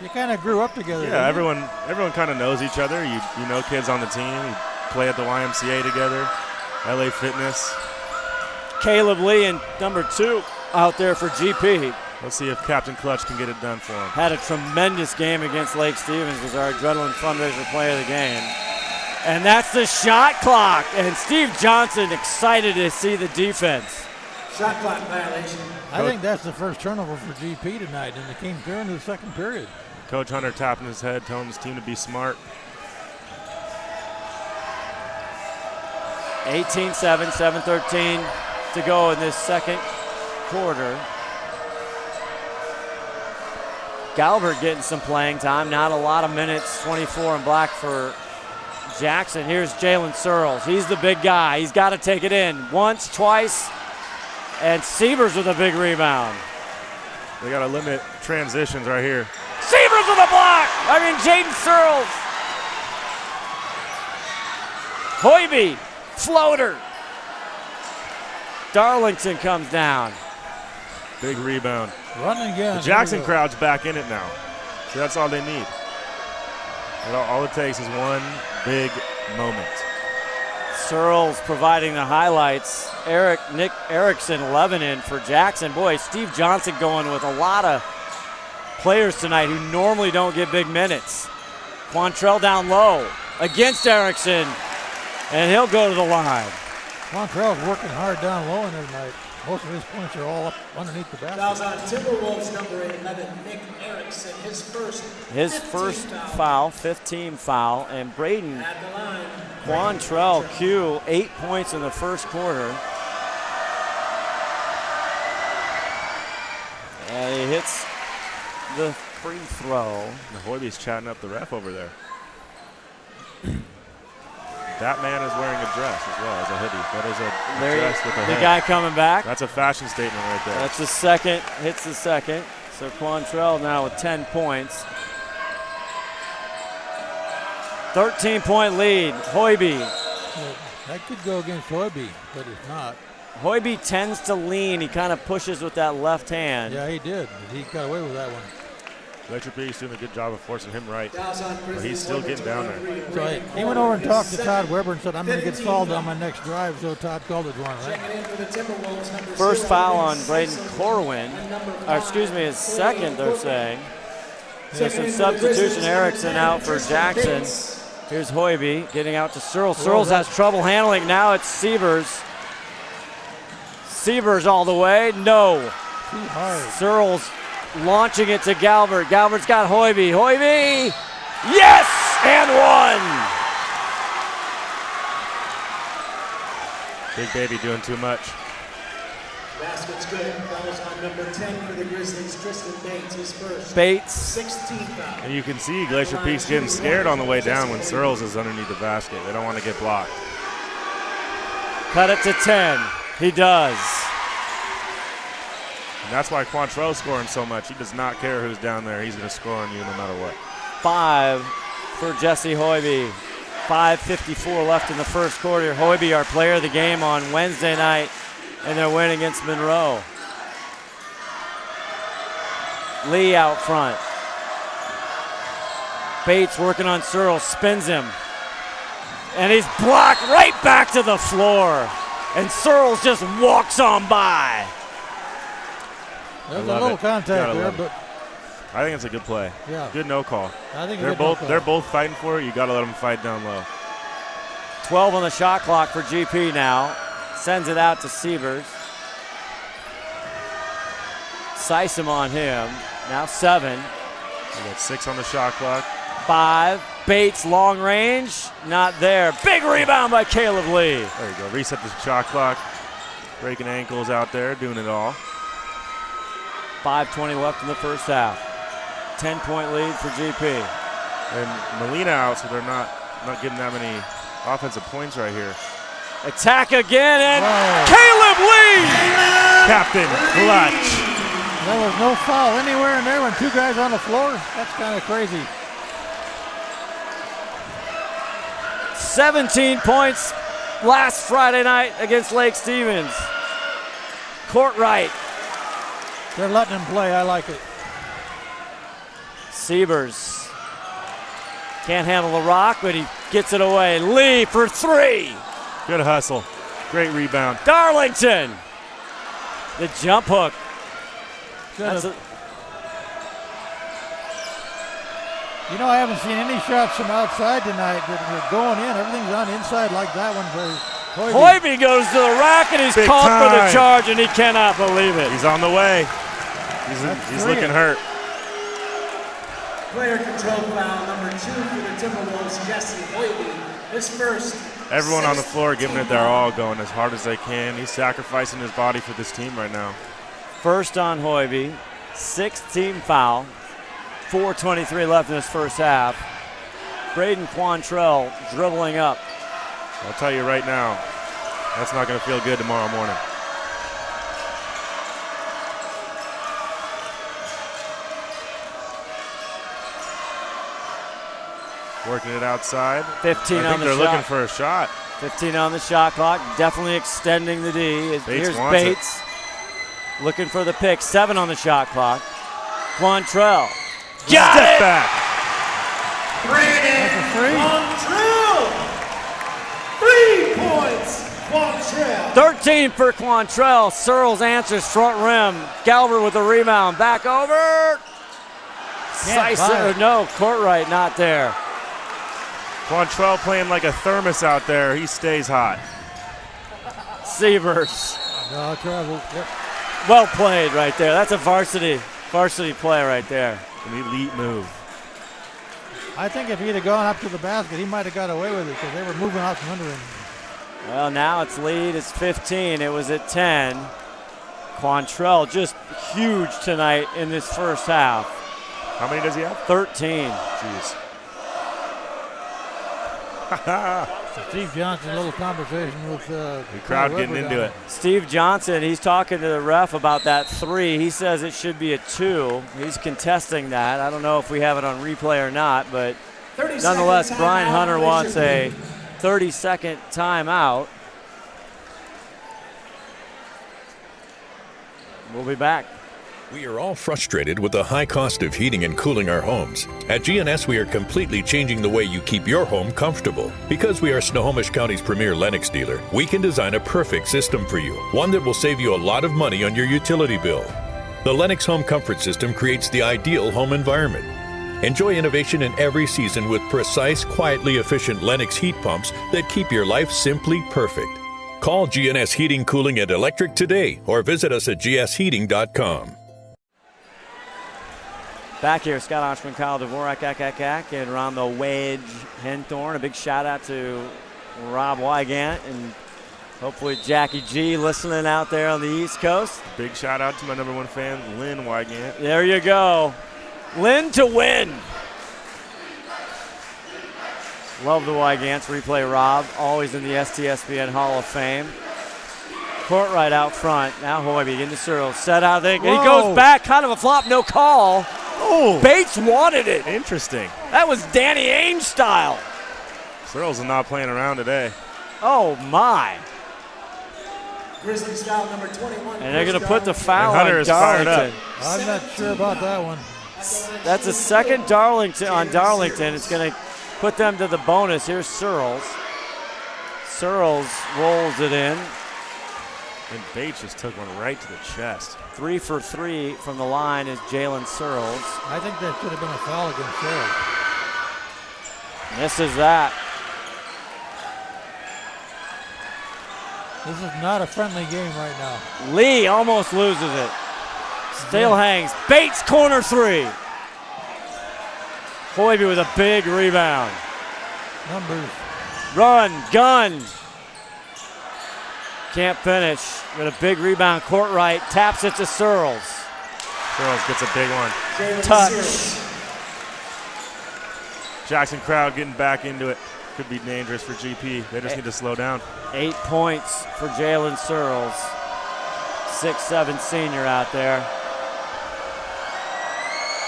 Speaker 7: kind of grew up together.
Speaker 6: Yeah, everyone kind of knows each other. You know kids on the team. You play at the YMCA together, LA Fitness.
Speaker 1: Caleb Lee and number 2 out there for GP.
Speaker 6: Let's see if Captain Clutch can get it done for him.
Speaker 1: Had a tremendous game against Lake Stevens, was our Adrenaline Fundraiser player of the game. And that's the shot clock. And Steve Johnson excited to see the defense.
Speaker 8: Shot clock violation.
Speaker 7: I think that's the first turnover for GP tonight, and it came during the second period.
Speaker 6: Coach Hunter tapping his head, telling his team to be smart.
Speaker 1: 18-7, 7:13 to go in this second quarter. Galbert getting some playing time. Not a lot of minutes, 24 in black for Jackson, here's Jalen Searles. He's the big guy. He's got to take it in once, twice, and Sievers with a big rebound.
Speaker 6: They got to limit transitions right here.
Speaker 1: Sievers with a block! Jaden Searles. Hoiby, floater. Darlington comes down.
Speaker 6: Big rebound.
Speaker 7: Running again.
Speaker 6: The Jackson crowd's back in it now. So that's all they need. All it takes is one big moment.
Speaker 1: Searles providing the highlights. Nick Erickson 11 in for Jackson. Boy, Steve Johnson going with a lot of players tonight who normally don't get big minutes. Quantrell down low against Erickson, and he'll go to the line.
Speaker 7: Quantrell's working hard down low in there tonight. Most of his points are all up underneath the basket.
Speaker 8: Fouls on Timberwolves number 11, Nick Erickson, his first
Speaker 1: foul, 15 foul, and Braden Quantrell Q, 8 points in the first quarter. And he hits the free throw.
Speaker 6: Hoiby's chatting up the ref over there. That man is wearing a dress as well as a hoodie. That is a dress with a
Speaker 1: the
Speaker 6: head.
Speaker 1: guy coming back.
Speaker 6: That's a fashion statement right there.
Speaker 1: That's the second, hits the second. So Quantrell now with 10 points. 13-point lead, Hoiby.
Speaker 7: That could go against Hoiby, but it's not.
Speaker 1: Hoiby tends to lean. He kind of pushes with that left hand.
Speaker 7: Yeah, he did. He got away with that one.
Speaker 6: Glacier Peak's doing a good job of forcing him right, but he's still getting down there.
Speaker 7: So he went over and talked to Todd Weber and said, I'm going to get fouled on my next drive, so Todd called it one, right?
Speaker 1: First foul on Braden Corwin. His second, they're saying. So some substitution. Erickson out for Jackson. Here's Hoiby getting out to Searles. Searles has trouble handling. Now it's Sievers. Sievers all the way. No.
Speaker 7: Too hard.
Speaker 1: Searles launching it to Galbert. Galbert's got Hoiby. Hoiby! Yes! And one!
Speaker 6: Big baby doing too much.
Speaker 8: Basket's good. Fouls on number 10 for the Grizzlies, Tristan Bates, his first.
Speaker 1: Bates.
Speaker 8: 16 foul.
Speaker 6: And you can see Glacier Peak's getting scared on the way down when Searles is underneath the basket. They don't want to get blocked.
Speaker 1: Cut it to 10. He does.
Speaker 6: And that's why Quantrell's scoring so much. He does not care who's down there. He's going to score on you no matter what.
Speaker 1: 5 for Jesse Hoiby. 5:54 left in the first quarter. Hoiby, our player of the game on Wednesday night, and they're winning against Monroe. Lee out front. Bates working on Searles, spins him. And he's blocked right back to the floor. And Searles just walks on by.
Speaker 7: There's a little contact there, but
Speaker 6: I think it's a good play.
Speaker 7: Yeah.
Speaker 6: Good no call.
Speaker 7: I think
Speaker 6: they're both fighting for it. You got to let them fight down low.
Speaker 1: 12 on the shot clock for GP now. Sends it out to Sievers. Sysom on him. Now 7.
Speaker 6: We got 6 on the shot clock.
Speaker 1: 5. Bates long range. Not there. Big rebound by Caleb Lee.
Speaker 6: There you go. Reset the shot clock. Breaking ankles out there. Doing it all.
Speaker 1: 5:20 left in the first half. 10-point lead for GP.
Speaker 6: And Molina out, so they're not getting that many offensive points right here.
Speaker 1: Attack again, and Caleb Lee!
Speaker 6: Captain clutch.
Speaker 7: There was no foul anywhere in there when 2 guys on the floor. That's kind of crazy.
Speaker 1: 17 points last Friday night against Lake Stevens. Courtright.
Speaker 7: They're letting him play. I like it.
Speaker 1: Sievers can't handle the rock, but he gets it away. Lee for 3.
Speaker 6: Good hustle. Great rebound.
Speaker 1: Darlington. The jump hook.
Speaker 7: You know, I haven't seen any shots from outside tonight that are going in. Everything's on inside like that one for Hoiby.
Speaker 1: Hoiby goes to the rack, and he's
Speaker 6: Big
Speaker 1: called for the
Speaker 6: time.
Speaker 1: charge, and he cannot believe it.
Speaker 6: He's on the way. He's looking hurt.
Speaker 8: Player control foul number 2 for the Timberwolves, Jesse Hoiby, his first.
Speaker 6: Everyone on the floor giving it their all, going as hard as they can. He's sacrificing his body for this team right now.
Speaker 1: First on Hoiby, 6th team foul. 4:23 left in this first half. Braden Quantrell dribbling up.
Speaker 6: I'll tell you right now, that's not going to feel good tomorrow morning. Working it outside.
Speaker 1: 15
Speaker 6: I
Speaker 1: on
Speaker 6: think
Speaker 1: the
Speaker 6: they're
Speaker 1: shot.
Speaker 6: looking for a shot.
Speaker 1: 15 on the shot clock. Definitely extending the D. Here's
Speaker 6: wants it.
Speaker 1: Bates looking for the pick. 7 on the shot clock. Quantrell. Got
Speaker 6: Step
Speaker 1: it!
Speaker 6: back.
Speaker 8: Brandon Quantrell. 3 points. Quantrell.
Speaker 1: 13 for Quantrell. Searles answers front rim. Galbert with the rebound. Back over. Courtright not there.
Speaker 6: Quantrell playing like a thermos out there. He stays hot.
Speaker 1: Sievers.
Speaker 7: No, travel. Yep.
Speaker 1: Well played right there. That's a varsity play right there.
Speaker 6: An elite move.
Speaker 7: I think if he'd have gone up to the basket, he might have got away with it because they were moving out from under him.
Speaker 1: Well, now it's lead. It's 15. It was at 10. Quantrell just huge tonight in this first half.
Speaker 6: How many does he have?
Speaker 1: 13.
Speaker 6: Jeez.
Speaker 7: Steve Johnson, a little conversation with
Speaker 6: the crowd getting into it.
Speaker 1: Steve Johnson, he's talking to the ref about that 3. He says it should be a 2. He's contesting that. I don't know if we have it on replay or not, but nonetheless, Brian Hunter wants a 30-second timeout. We'll be back.
Speaker 5: We are all frustrated with the high cost of heating and cooling our homes. At GNS, we are completely changing the way you keep your home comfortable. Because we are Snohomish County's premier Lennox dealer, we can design a perfect system for you, one that will save you a lot of money on your utility bill. The Lennox Home Comfort System creates the ideal home environment. Enjoy innovation in every season with precise, quietly efficient Lennox heat pumps that keep your life simply perfect. Call GNS Heating, Cooling, and Electric today or visit us at gsheating.com.
Speaker 1: Back here, Scott Ohsman, Kyle Dvorak, and around the wedge, Henthorn. A big shout out to Rob Wygant and hopefully Jackie G listening out there on the East Coast.
Speaker 6: Big shout out to my number 1 fan, Lynn Wygant.
Speaker 1: There you go. Lynn to win. Love the Wygants. Replay Rob, always in the STSPN Hall of Fame. Courtright out front. Now Hoiberg into Searles. Set out there. He goes back. Kind of a flop. No call.
Speaker 6: Oh,
Speaker 1: Bates wanted it.
Speaker 6: Interesting.
Speaker 1: That was Danny Ainge style.
Speaker 6: Searles is not playing around today.
Speaker 1: Oh, my.
Speaker 8: Grizzlies foul number 21.
Speaker 1: And they're going to put the foul
Speaker 6: Hunter
Speaker 1: on
Speaker 6: is fired
Speaker 1: Darlington.
Speaker 6: up.
Speaker 7: I'm not sure about that one.
Speaker 1: That's a second Darlington on Darlington. It's going to put them to the bonus. Here's Searles. Searles rolls it in.
Speaker 6: And Bates just took one right to the chest.
Speaker 1: 3 for 3 from the line is Jalen Searles.
Speaker 7: I think that should have been a foul against Searles.
Speaker 1: Misses that.
Speaker 7: This is not a friendly game right now.
Speaker 1: Lee almost loses it. Still hangs. Bates corner 3. Hoiberg with a big rebound.
Speaker 7: Numbers.
Speaker 1: Run, gun. Can't finish. With a big rebound, Courtright taps it to Searles.
Speaker 6: Searles gets a big one.
Speaker 1: Touch.
Speaker 6: Jackson crowd getting back into it. Could be dangerous for GP. They just need to slow down.
Speaker 1: 8 points for Jalen Searles. 6'7" senior out there.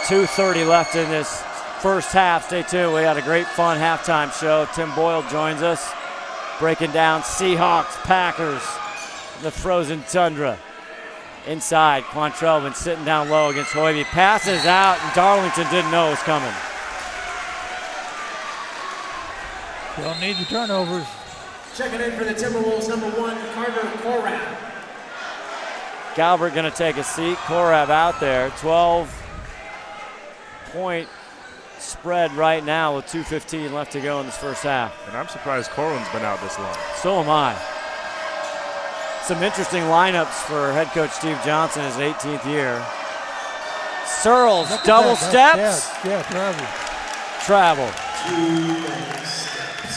Speaker 1: 2:30 left in this first half. Stay tuned. We got a great fun halftime show. Tim Boyle joins us, breaking down Seahawks, Packers, the frozen tundra. Inside, Quantrell been sitting down low against Hoiberg. Passes out, and Darlington didn't know it was coming.
Speaker 7: Don't need the turnovers.
Speaker 8: Checking in for the Timberwolves, number 1, Carter Korab.
Speaker 1: Galbert going to take a seat. Korab out there. 12-point spread right now with 2:15 left to go in this first half.
Speaker 6: And I'm surprised Corwin's been out this long.
Speaker 1: So am I. Some interesting lineups for head coach Steve Johnson his 18th year. Searles, double steps.
Speaker 7: Yeah,
Speaker 1: Travel.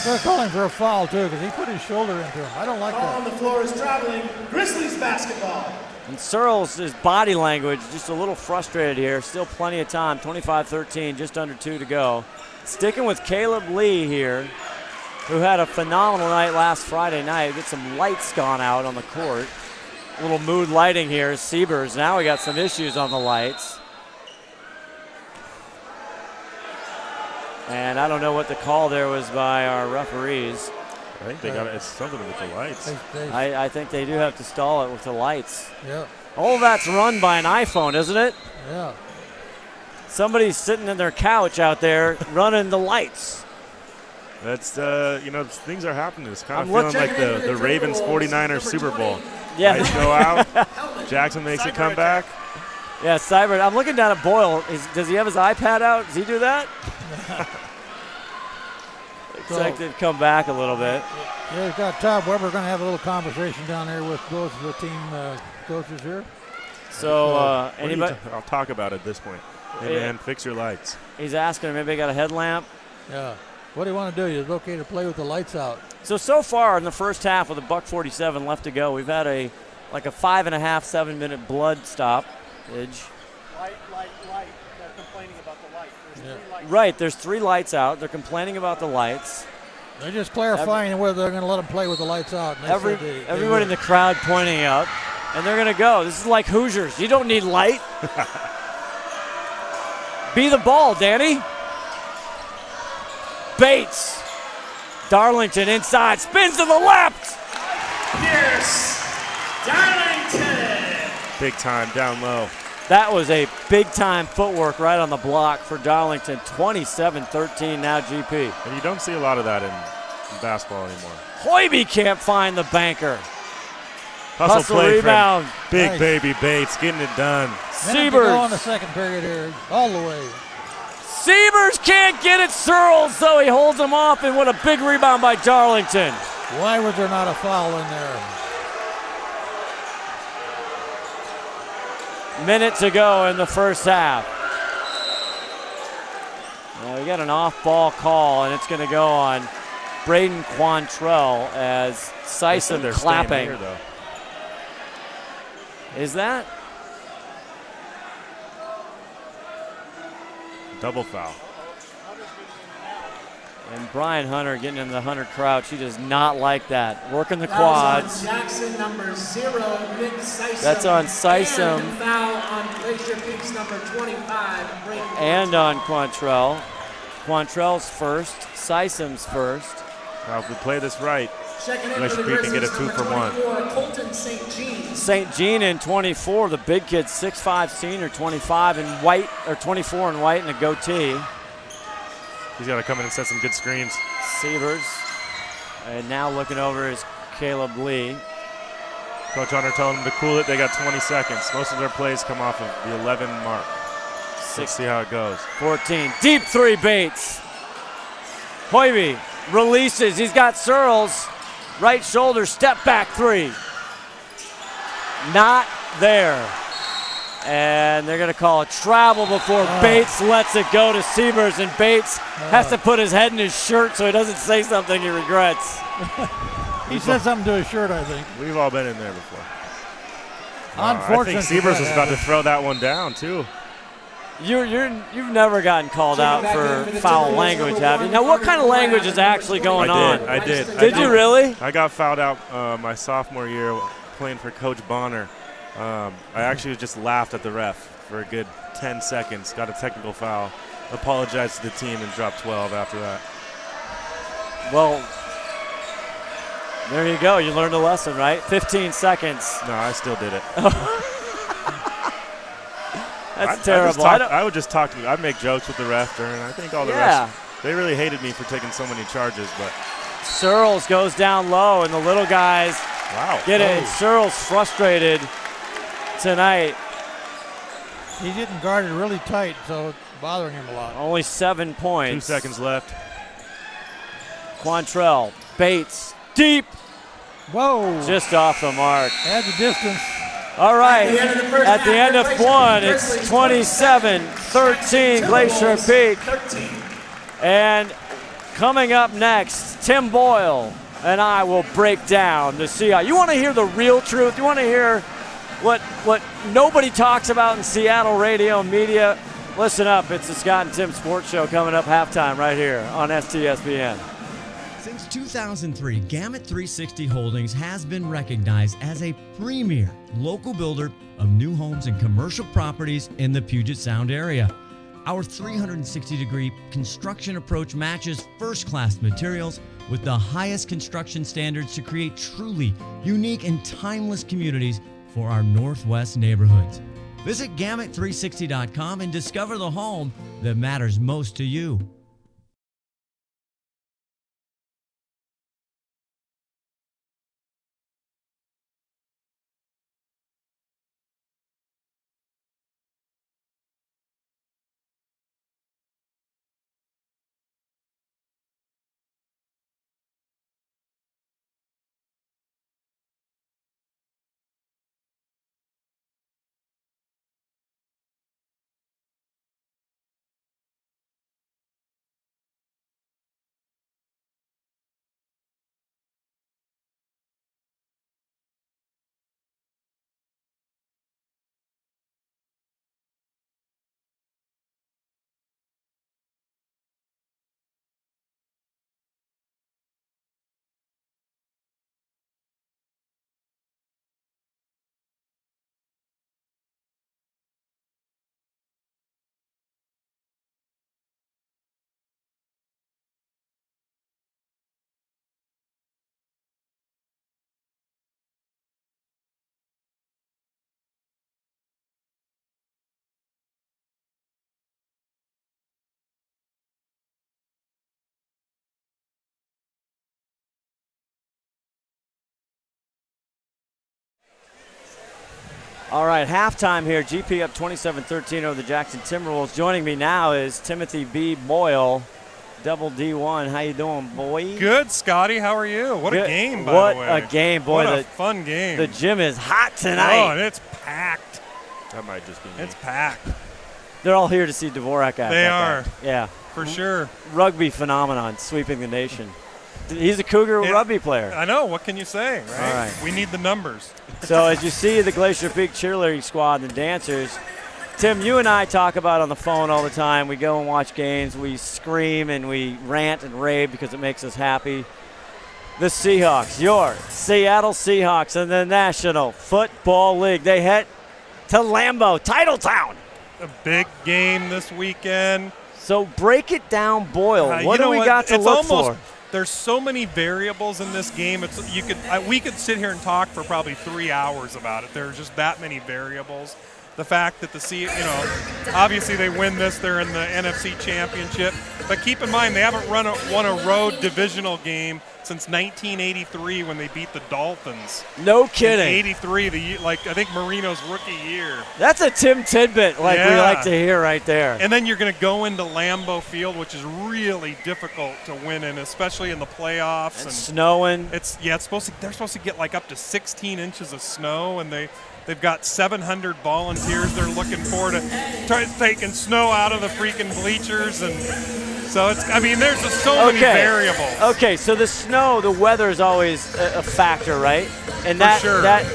Speaker 7: They're calling for a foul, too, because he put his shoulder into him. I don't like
Speaker 8: Ball
Speaker 7: that.
Speaker 8: on the floor is traveling. Grizzlies basketball.
Speaker 1: And Searles, his body language, just a little frustrated here. Still plenty of time. 25-13, just under 2 to go. Sticking with Caleb Lee here, who had a phenomenal night last Friday night. Get some lights gone out on the court. A little mood lighting here. Siebers, now we got some issues on the lights. And I don't know what the call there was by our referees.
Speaker 6: I think they got it's something with the lights.
Speaker 1: I think they do have to stall it with the lights.
Speaker 7: Yeah.
Speaker 1: All that's run by an iPhone, isn't it?
Speaker 7: Yeah.
Speaker 1: Somebody's sitting in their couch out there running the lights.
Speaker 6: That's, things are happening. It's kind of feeling like the Ravens 49ers Super Bowl.
Speaker 1: Yeah.
Speaker 6: Lights go out. Jackson makes a comeback.
Speaker 1: Yeah, Seibert. I'm looking down at Boyle. Does he have his iPad out? Does he do that? Expected to come back a little bit.
Speaker 7: Yeah, we've got Todd Weber going to have a little conversation down there with both of the team coaches here.
Speaker 1: So, anybody?
Speaker 6: I'll talk about it at this point. Hey, man, fix your lights.
Speaker 1: He's asking him, maybe they got a headlamp.
Speaker 7: Yeah. What do you want to do? Is it okay to play with the lights out?
Speaker 1: So far in the first half with $1:47 left to go, we've had a 5.5, 7 minute blood stoppage.
Speaker 11: Light. They're complaining about the light. There's 3 lights.
Speaker 1: Right, there's 3 lights out. They're complaining about the lights.
Speaker 7: They're just clarifying whether they're going to let them play with the lights out.
Speaker 1: Everybody in the crowd pointing up, and they're going to go. This is like Hoosiers. You don't need light. Be the ball, Danny. Bates. Darlington inside. Spins to the left.
Speaker 8: Pierce. Darlington.
Speaker 6: Big time down low.
Speaker 1: That was a big-time footwork right on the block for Darlington. 27-13 now GP.
Speaker 6: And you don't see a lot of that in basketball anymore.
Speaker 1: Hoiby can't find the banker.
Speaker 6: Hustle play
Speaker 1: rebound.
Speaker 6: Big
Speaker 7: Nice.
Speaker 6: baby Bates getting it done.
Speaker 7: Minute to go in the second period here, all the way.
Speaker 1: Siebers can't get it. Searles, though, he holds him off, and what a big rebound by Darlington.
Speaker 7: Why was there not a foul in there?
Speaker 1: Minute to go in the first half. Now we got an off-ball call, and it's going to go on Braden Quantrell as Sison clapping.
Speaker 6: Here, though.
Speaker 1: Is that?
Speaker 6: Double foul.
Speaker 1: And Brian Hunter getting in the Hunter crouch. He does not like that. Working the
Speaker 8: That was on
Speaker 1: quads.
Speaker 8: Jackson, number 0, Nick Sysom.
Speaker 1: That's on Sysom.
Speaker 8: And foul on Glacier Peaks, number 25.
Speaker 1: And on Quantrell. Quantrell's first. Sysom's first.
Speaker 6: Now, if we play this right,
Speaker 8: Checking in
Speaker 6: Glacier
Speaker 8: for the
Speaker 6: Peak can get a
Speaker 8: Grizzlies,
Speaker 6: 2 for 1.
Speaker 8: number 24, Colton St. Jean.
Speaker 1: St. Jean in 24, the big kid, 6'5" senior, 25 in white, or 24 in white and a goatee.
Speaker 6: He's got to come in and set some good screens.
Speaker 1: Sievers. And now looking over is Caleb Lee.
Speaker 6: Coach Hunter telling them to cool it. They got 20 seconds. Most of their plays come off of the 11 mark. Let's see how it goes.
Speaker 1: 14. Deep 3 Bates. Hoiby releases. He's got Searles. Right shoulder, step back 3. Not there. And they're going to call a travel before Bates lets it go to Siebers, and Bates has to put his head in his shirt so he doesn't say something he regrets.
Speaker 7: He said something to his shirt, I think.
Speaker 6: We've all been in there before.
Speaker 7: Unfortunately,
Speaker 6: I think Siebers was about to throw that one down, too.
Speaker 1: You've never gotten called out for foul language, have you? Now, what kind of language is actually going on?
Speaker 6: I did.
Speaker 1: Did you really?
Speaker 6: I got fouled out my sophomore year playing for Coach Bonner. I actually just laughed at the ref for a good 10 seconds, got a technical foul, apologized to the team, and dropped 12 after that.
Speaker 1: Well, there you go. You learned a lesson, right? 15 seconds.
Speaker 6: No, I still did it.
Speaker 1: That's terrible.
Speaker 6: I would just talk to me. I'd make jokes with the ref during. I think all the refs, they really hated me for taking so many charges. But
Speaker 1: Searles goes down low, and the little guys get it. Searles frustrated tonight.
Speaker 7: He didn't guard it really tight, so it's bothering him a lot.
Speaker 1: Only 7 points.
Speaker 6: 2 seconds left.
Speaker 1: Quantrell, Bates, deep.
Speaker 7: Whoa.
Speaker 1: Just off the mark.
Speaker 7: Adds a distance.
Speaker 1: All right, at the end of one, it's 27-13 Glacier Peak. And coming up next, Tim Boyle and I will break down the Seahawks. You want to hear the real truth? You want to hear what nobody talks about in Seattle radio and media? Listen up. It's the Scott and Tim Sports Show coming up halftime right here on STSPN.
Speaker 3: Since 2003, Gamut 360 Holdings has been recognized as a premier local builder of new homes and commercial properties in the Puget Sound area. Our 360-degree construction approach matches first-class materials with the highest construction standards to create truly unique and timeless communities for our Northwest neighborhoods. Visit Gamut360.com and discover the home that matters most to you.
Speaker 1: All right, halftime here. GP up 27-13 over the Jackson Timberwolves. Joining me now is Timothy B. Boyle, double D1. How you doing, boy?
Speaker 12: Good, Scotty. How are you? What a game, by the way.
Speaker 1: What a game, boy.
Speaker 12: What a fun game.
Speaker 1: The gym is hot tonight.
Speaker 12: Oh, and it's packed.
Speaker 6: That might just be me.
Speaker 12: It's packed.
Speaker 1: They're all here to see Dvorak act.
Speaker 12: They are.
Speaker 1: Yeah.
Speaker 12: For sure.
Speaker 1: Rugby phenomenon, sweeping the nation. He's a Cougar rugby player.
Speaker 12: I know. What can you say, right?
Speaker 1: All right.
Speaker 12: We need the numbers.
Speaker 1: So as you see the Glacier Peak cheerleading squad and the dancers, Tim, you and I talk about on the phone all the time. We go and watch games. We scream and we rant and rave because it makes us happy. The Seahawks, your Seattle Seahawks in the National Football League. They head to Lambeau, Titletown.
Speaker 12: A big game this weekend.
Speaker 1: So break it down, Boyle. What do we got to look for?
Speaker 12: There's so many variables in this game. We could sit here and talk for probably 3 hours about it. There are just that many variables. The fact that obviously they win this, they're in the NFC Championship. But keep in mind, they haven't won a road divisional game since 1983 when they beat the Dolphins.
Speaker 1: No kidding.
Speaker 12: 83, I think Marino's rookie year.
Speaker 1: That's a Tim tidbit we like to hear right there.
Speaker 12: And then you're going to go into Lambeau Field, which is really difficult to win in, especially in the playoffs.
Speaker 1: And snowing.
Speaker 12: They're supposed to get up to 16 inches of snow, and they've got 700 volunteers they're looking for to try taking snow out of the freaking bleachers. And so there's just so many variables.
Speaker 1: Okay, so the snow, the weather is always a factor, right? And that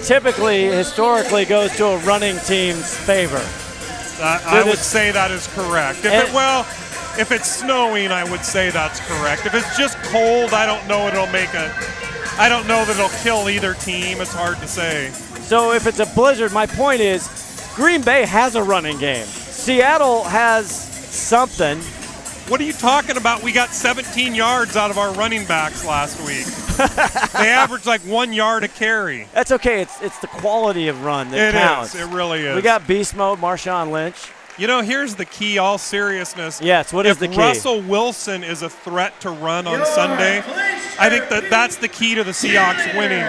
Speaker 1: typically, historically, goes to a running team's favor.
Speaker 12: I would say that is correct. If it's snowing, I would say that's correct. If it's just cold, I don't know that it'll kill either team. It's hard to say.
Speaker 1: So if it's a blizzard, my point is Green Bay has a running game. Seattle has something.
Speaker 12: What are you talking about? We got 17 yards out of our running backs last week. They averaged 1 yard a carry.
Speaker 1: That's okay. It's the quality of run that counts.
Speaker 12: It really is.
Speaker 1: We got beast mode, Marshawn Lynch.
Speaker 12: Here's the key, all seriousness.
Speaker 1: Yes, what is the key?
Speaker 12: If Russell Wilson is a threat to run on Sunday, I think that's the key to the Seahawks winning.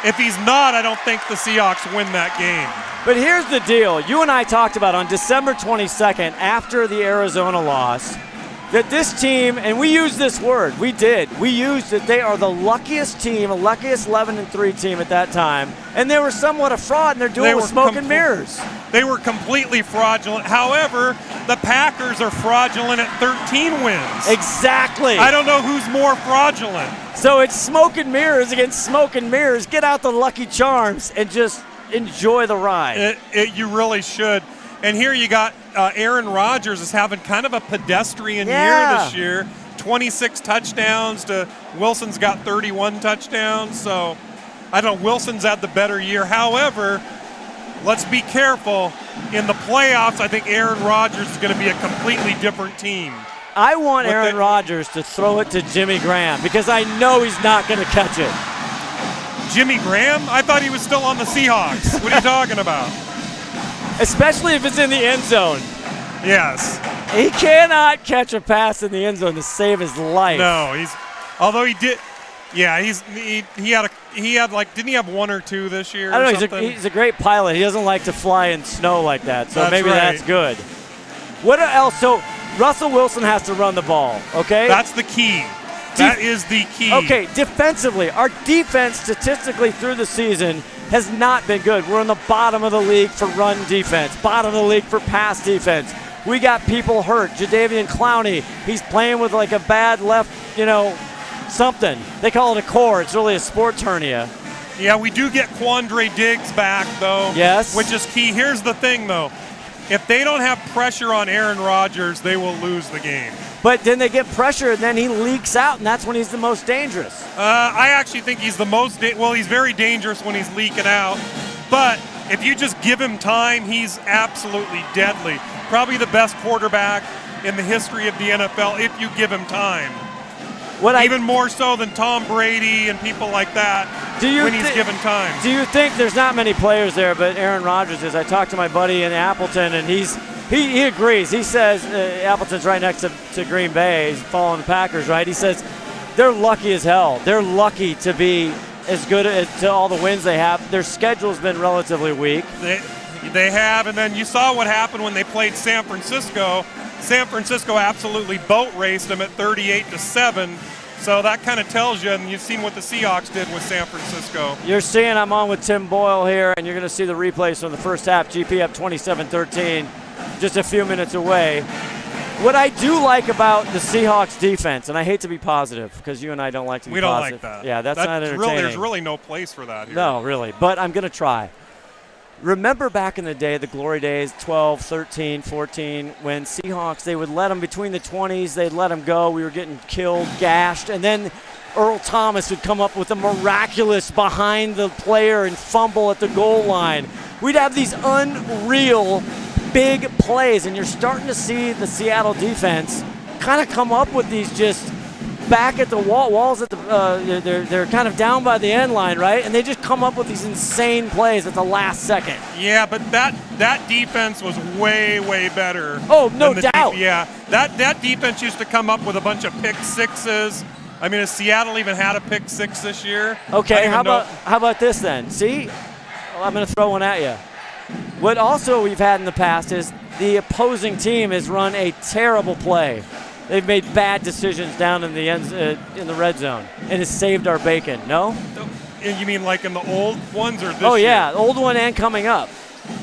Speaker 12: If he's not, I don't think the Seahawks win that game.
Speaker 1: But here's the deal. You and I talked about on December 22nd, after the Arizona loss, that this team, and we used this word, we used it, they are the luckiest team, the luckiest 11-3 team at that time, and they were somewhat a fraud, and they're doing it with smoke and mirrors.
Speaker 12: They were completely fraudulent. However, the Packers are fraudulent at 13 wins.
Speaker 1: Exactly.
Speaker 12: I don't know who's more fraudulent.
Speaker 1: So it's smoke and mirrors against smoke and mirrors. Get out the Lucky Charms and just enjoy the ride.
Speaker 12: You really should. And here you got Aaron Rodgers is having kind of a pedestrian year this year. 26 touchdowns to Wilson's got 31 touchdowns. So I don't know, Wilson's had the better year. However, let's be careful. In the playoffs, I think Aaron Rodgers is going to be a completely different team.
Speaker 1: I want Aaron Rodgers to throw it to Jimmy Graham because I know he's not going to catch it.
Speaker 12: Jimmy Graham? I thought he was still on the Seahawks. What are you talking about?
Speaker 1: Especially if it's in the end zone.
Speaker 12: Yes.
Speaker 1: He cannot catch a pass in the end zone to save his life.
Speaker 12: No, although he did. Yeah, he had like, didn't he have one or two this year?
Speaker 1: I don't know. He's a great pilot. He doesn't like to fly in snow like that, so maybe that's good. What else? So Russell Wilson has to run the ball. Okay.
Speaker 12: That's the key. That is the key.
Speaker 1: Okay, defensively, our defense statistically through the season has not been good. We're in the bottom of the league for run defense, bottom of the league for pass defense. We got people hurt. Jadeveon Clowney, he's playing with like a bad left, something. They call it a core. It's really a sports hernia.
Speaker 12: Yeah, we do get Quandre Diggs back, though.
Speaker 1: Yes.
Speaker 12: Which is key. Here's the thing, though. If they don't have pressure on Aaron Rodgers, they will lose the game.
Speaker 1: But then they get pressure, and then he leaks out, and that's when he's the most dangerous.
Speaker 12: I actually think he's the most he's very dangerous when he's leaking out. But if you just give him time, he's absolutely deadly. Probably the best quarterback in the history of the NFL if you give him time. Even more so than Tom Brady and people like that when he's given time.
Speaker 1: Do you think there's not many players there, but Aaron Rodgers is? I talked to my buddy in Appleton, and he agrees. He says Appleton's right next to Green Bay. He's following the Packers, right? He says they're lucky as hell. They're lucky to be as good to all the wins they have. Their schedule's been relatively weak.
Speaker 12: They have, and then you saw what happened when they played San Francisco. San Francisco absolutely boat raced them at 38-7. So that kind of tells you, and you've seen what the Seahawks did with San Francisco.
Speaker 1: You're seeing I'm on with Tim Boyle here, and you're going to see the replays from the first half. GP up 27-13, just a few minutes away. What I do like about the Seahawks defense, and I hate to be positive because you and I don't like to be positive.
Speaker 12: We don't like that.
Speaker 1: Yeah, that's not entertaining.
Speaker 12: There's really no place for that here.
Speaker 1: No, really, but I'm going to try. Remember back in the day, the glory days, 12, 13, 14, when Seahawks, they would let them between the 20s, they'd let them go. We were getting killed, gashed, and then Earl Thomas would come up with a miraculous behind the player and fumble at the goal line. We'd have these unreal big plays, and you're starting to see the Seattle defense kind of come up with these just back at the walls at the they're kind of down by the end line, right? And they just come up with these insane plays at the last second.
Speaker 12: Yeah, but that defense was way better.
Speaker 1: Oh, no doubt.
Speaker 12: That defense used to come up with a bunch of pick sixes. I mean, has Seattle even had a pick six this year?
Speaker 1: Okay, how about this then? See, I'm going to throw one at you. What also we've had in the past is the opposing team has run a terrible play. They've made bad decisions down in the in the red zone, and it's saved our bacon. No?
Speaker 12: You mean like in the old ones or this
Speaker 1: Oh, yeah,
Speaker 12: year?
Speaker 1: old one and coming up.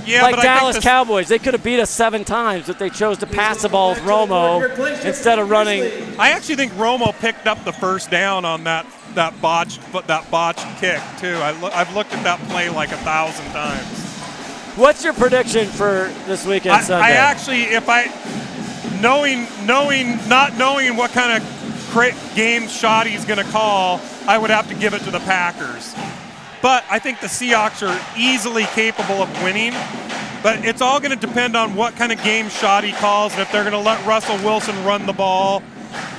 Speaker 12: Yeah,
Speaker 1: like
Speaker 12: but
Speaker 1: Dallas Cowboys, they could have beat us 7 times, but they chose to pass the ball with Romo instead of running.
Speaker 12: I actually think Romo picked up the first down on that botched kick too. I've looked at that play like 1,000 times.
Speaker 1: What's your prediction for this weekend Sunday?
Speaker 12: I actually, not knowing what kind of game Shoddy's going to call, I would have to give it to the Packers. But I think the Seahawks are easily capable of winning. But it's all going to depend on what kind of game Shoddy calls and if they're going to let Russell Wilson run the ball.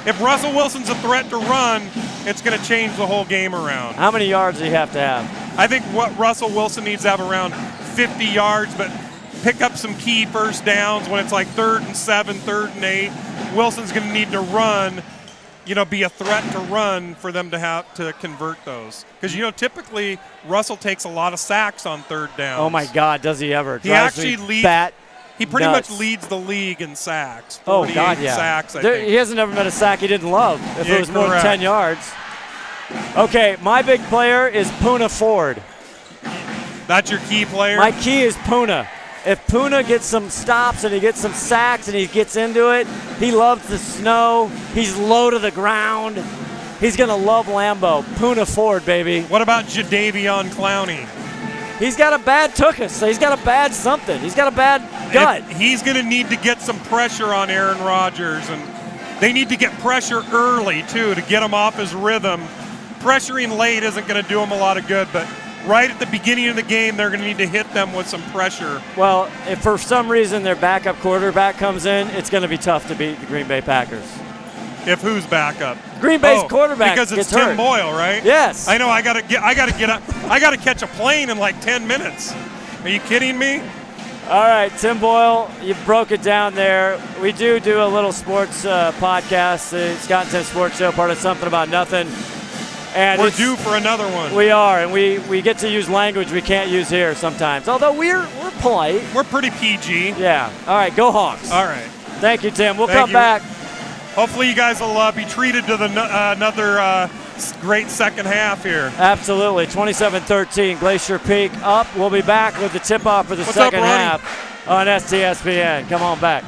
Speaker 12: If Russell Wilson's a threat to run, it's going to change the whole game around.
Speaker 1: How many yards do you have to have?
Speaker 12: I think what Russell Wilson needs to have around 50 yards, but pick up some key first downs when it's like 3rd and 7, 3rd and 8. Wilson's going to need to run, be a threat to run for them to have to convert those. Because, typically Russell takes a lot of sacks on 3rd downs.
Speaker 1: Oh, my God, does he ever?
Speaker 12: He actually leads. He pretty much leads the league in sacks. 48 sacks, I think.
Speaker 1: He hasn't ever met a sack he didn't love if it was more than 10 yards. Okay, my big player is Poona Ford.
Speaker 12: That's your key player?
Speaker 1: My key is Poona. If Poona gets some stops and he gets some sacks and he gets into it, he loves the snow. He's low to the ground. He's going to love Lambeau. Poona Ford, baby.
Speaker 12: What about Jadeveon Clowney?
Speaker 1: He's got a bad tuchus. He's got a bad something. He's got a bad gut.
Speaker 12: He's going to need to get some pressure on Aaron Rodgers, and they need to get pressure early, too, to get him off his rhythm. Pressuring late isn't going to do him a lot of good, but right at the beginning of the game, they're going to need to hit them with some pressure.
Speaker 1: Well, if for some reason their backup quarterback comes in, it's going to be tough to beat the Green Bay Packers.
Speaker 12: If who's backup?
Speaker 1: Green Bay's quarterback
Speaker 12: because it's
Speaker 1: gets
Speaker 12: Tim
Speaker 1: hurt.
Speaker 12: Boyle, right?
Speaker 1: Yes.
Speaker 12: I know. I gotta get up. I gotta catch a plane in like 10 minutes. Are you kidding me?
Speaker 1: All right, Tim Boyle, you broke it down there. We do a little sports podcast, the Scott and Tim Sports Show, part of Something About Nothing. And
Speaker 12: we're due for another one.
Speaker 1: We are, and we get to use language we can't use here sometimes. Although we're polite.
Speaker 12: We're pretty PG.
Speaker 1: Yeah. All right, go Hawks.
Speaker 12: All right.
Speaker 1: Thank you, Tim. We'll
Speaker 12: Thank
Speaker 1: come
Speaker 12: you.
Speaker 1: back.
Speaker 12: Hopefully you guys will be treated to the another great second half here.
Speaker 1: Absolutely. 27-13, Glacier Peak up. We'll be back with the tip-off for the
Speaker 12: What's up,
Speaker 1: second
Speaker 12: Ronnie?
Speaker 1: half on STSPN. Come on back.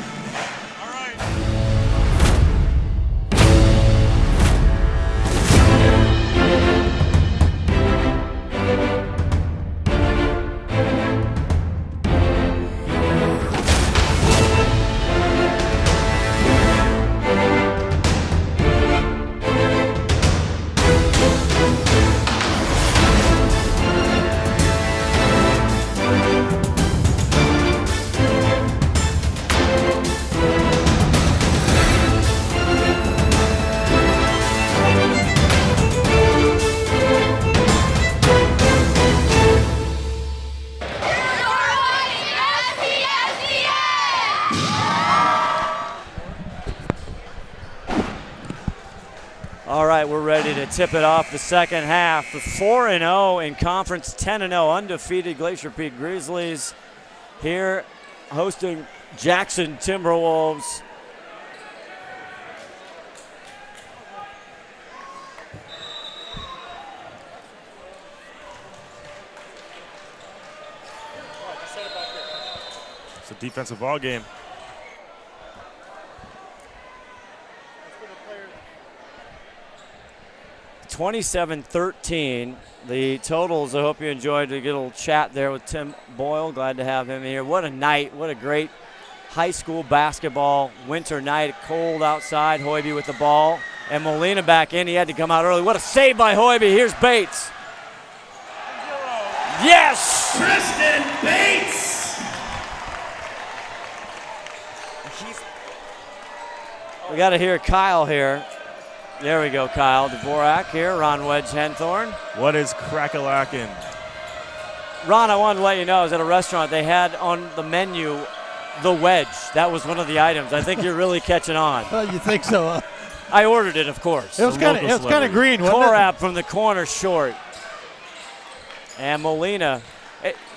Speaker 1: All right, we're ready to tip it off the second half. The 4-0 in conference, 10-0 undefeated Glacier Peak Grizzlies here hosting Jackson Timberwolves.
Speaker 6: It's a defensive ball game.
Speaker 1: $27-13. The totals, I hope you enjoyed a little chat there with Tim Boyle. Glad to have him here. What a night. What a great high school basketball winter night. Cold outside. Hoiby with the ball. And Molina back in. He had to come out early. What a save by Hoiby. Here's Bates. Yes!
Speaker 8: Tristan Bates!
Speaker 1: We got to hear Kyle here. There we go, Kyle. Dvorak here, Ron Wedge Henthorn.
Speaker 6: What is crack-a-lackin'?
Speaker 1: Ron, I wanted to let you know, I was at a restaurant. They had on the menu the wedge. That was one of the items. I think you're really catching on.
Speaker 7: Well, you think so?
Speaker 1: I ordered it, of course.
Speaker 7: It was kind of green, wasn't it?
Speaker 1: Korab from the corner short. And Molina.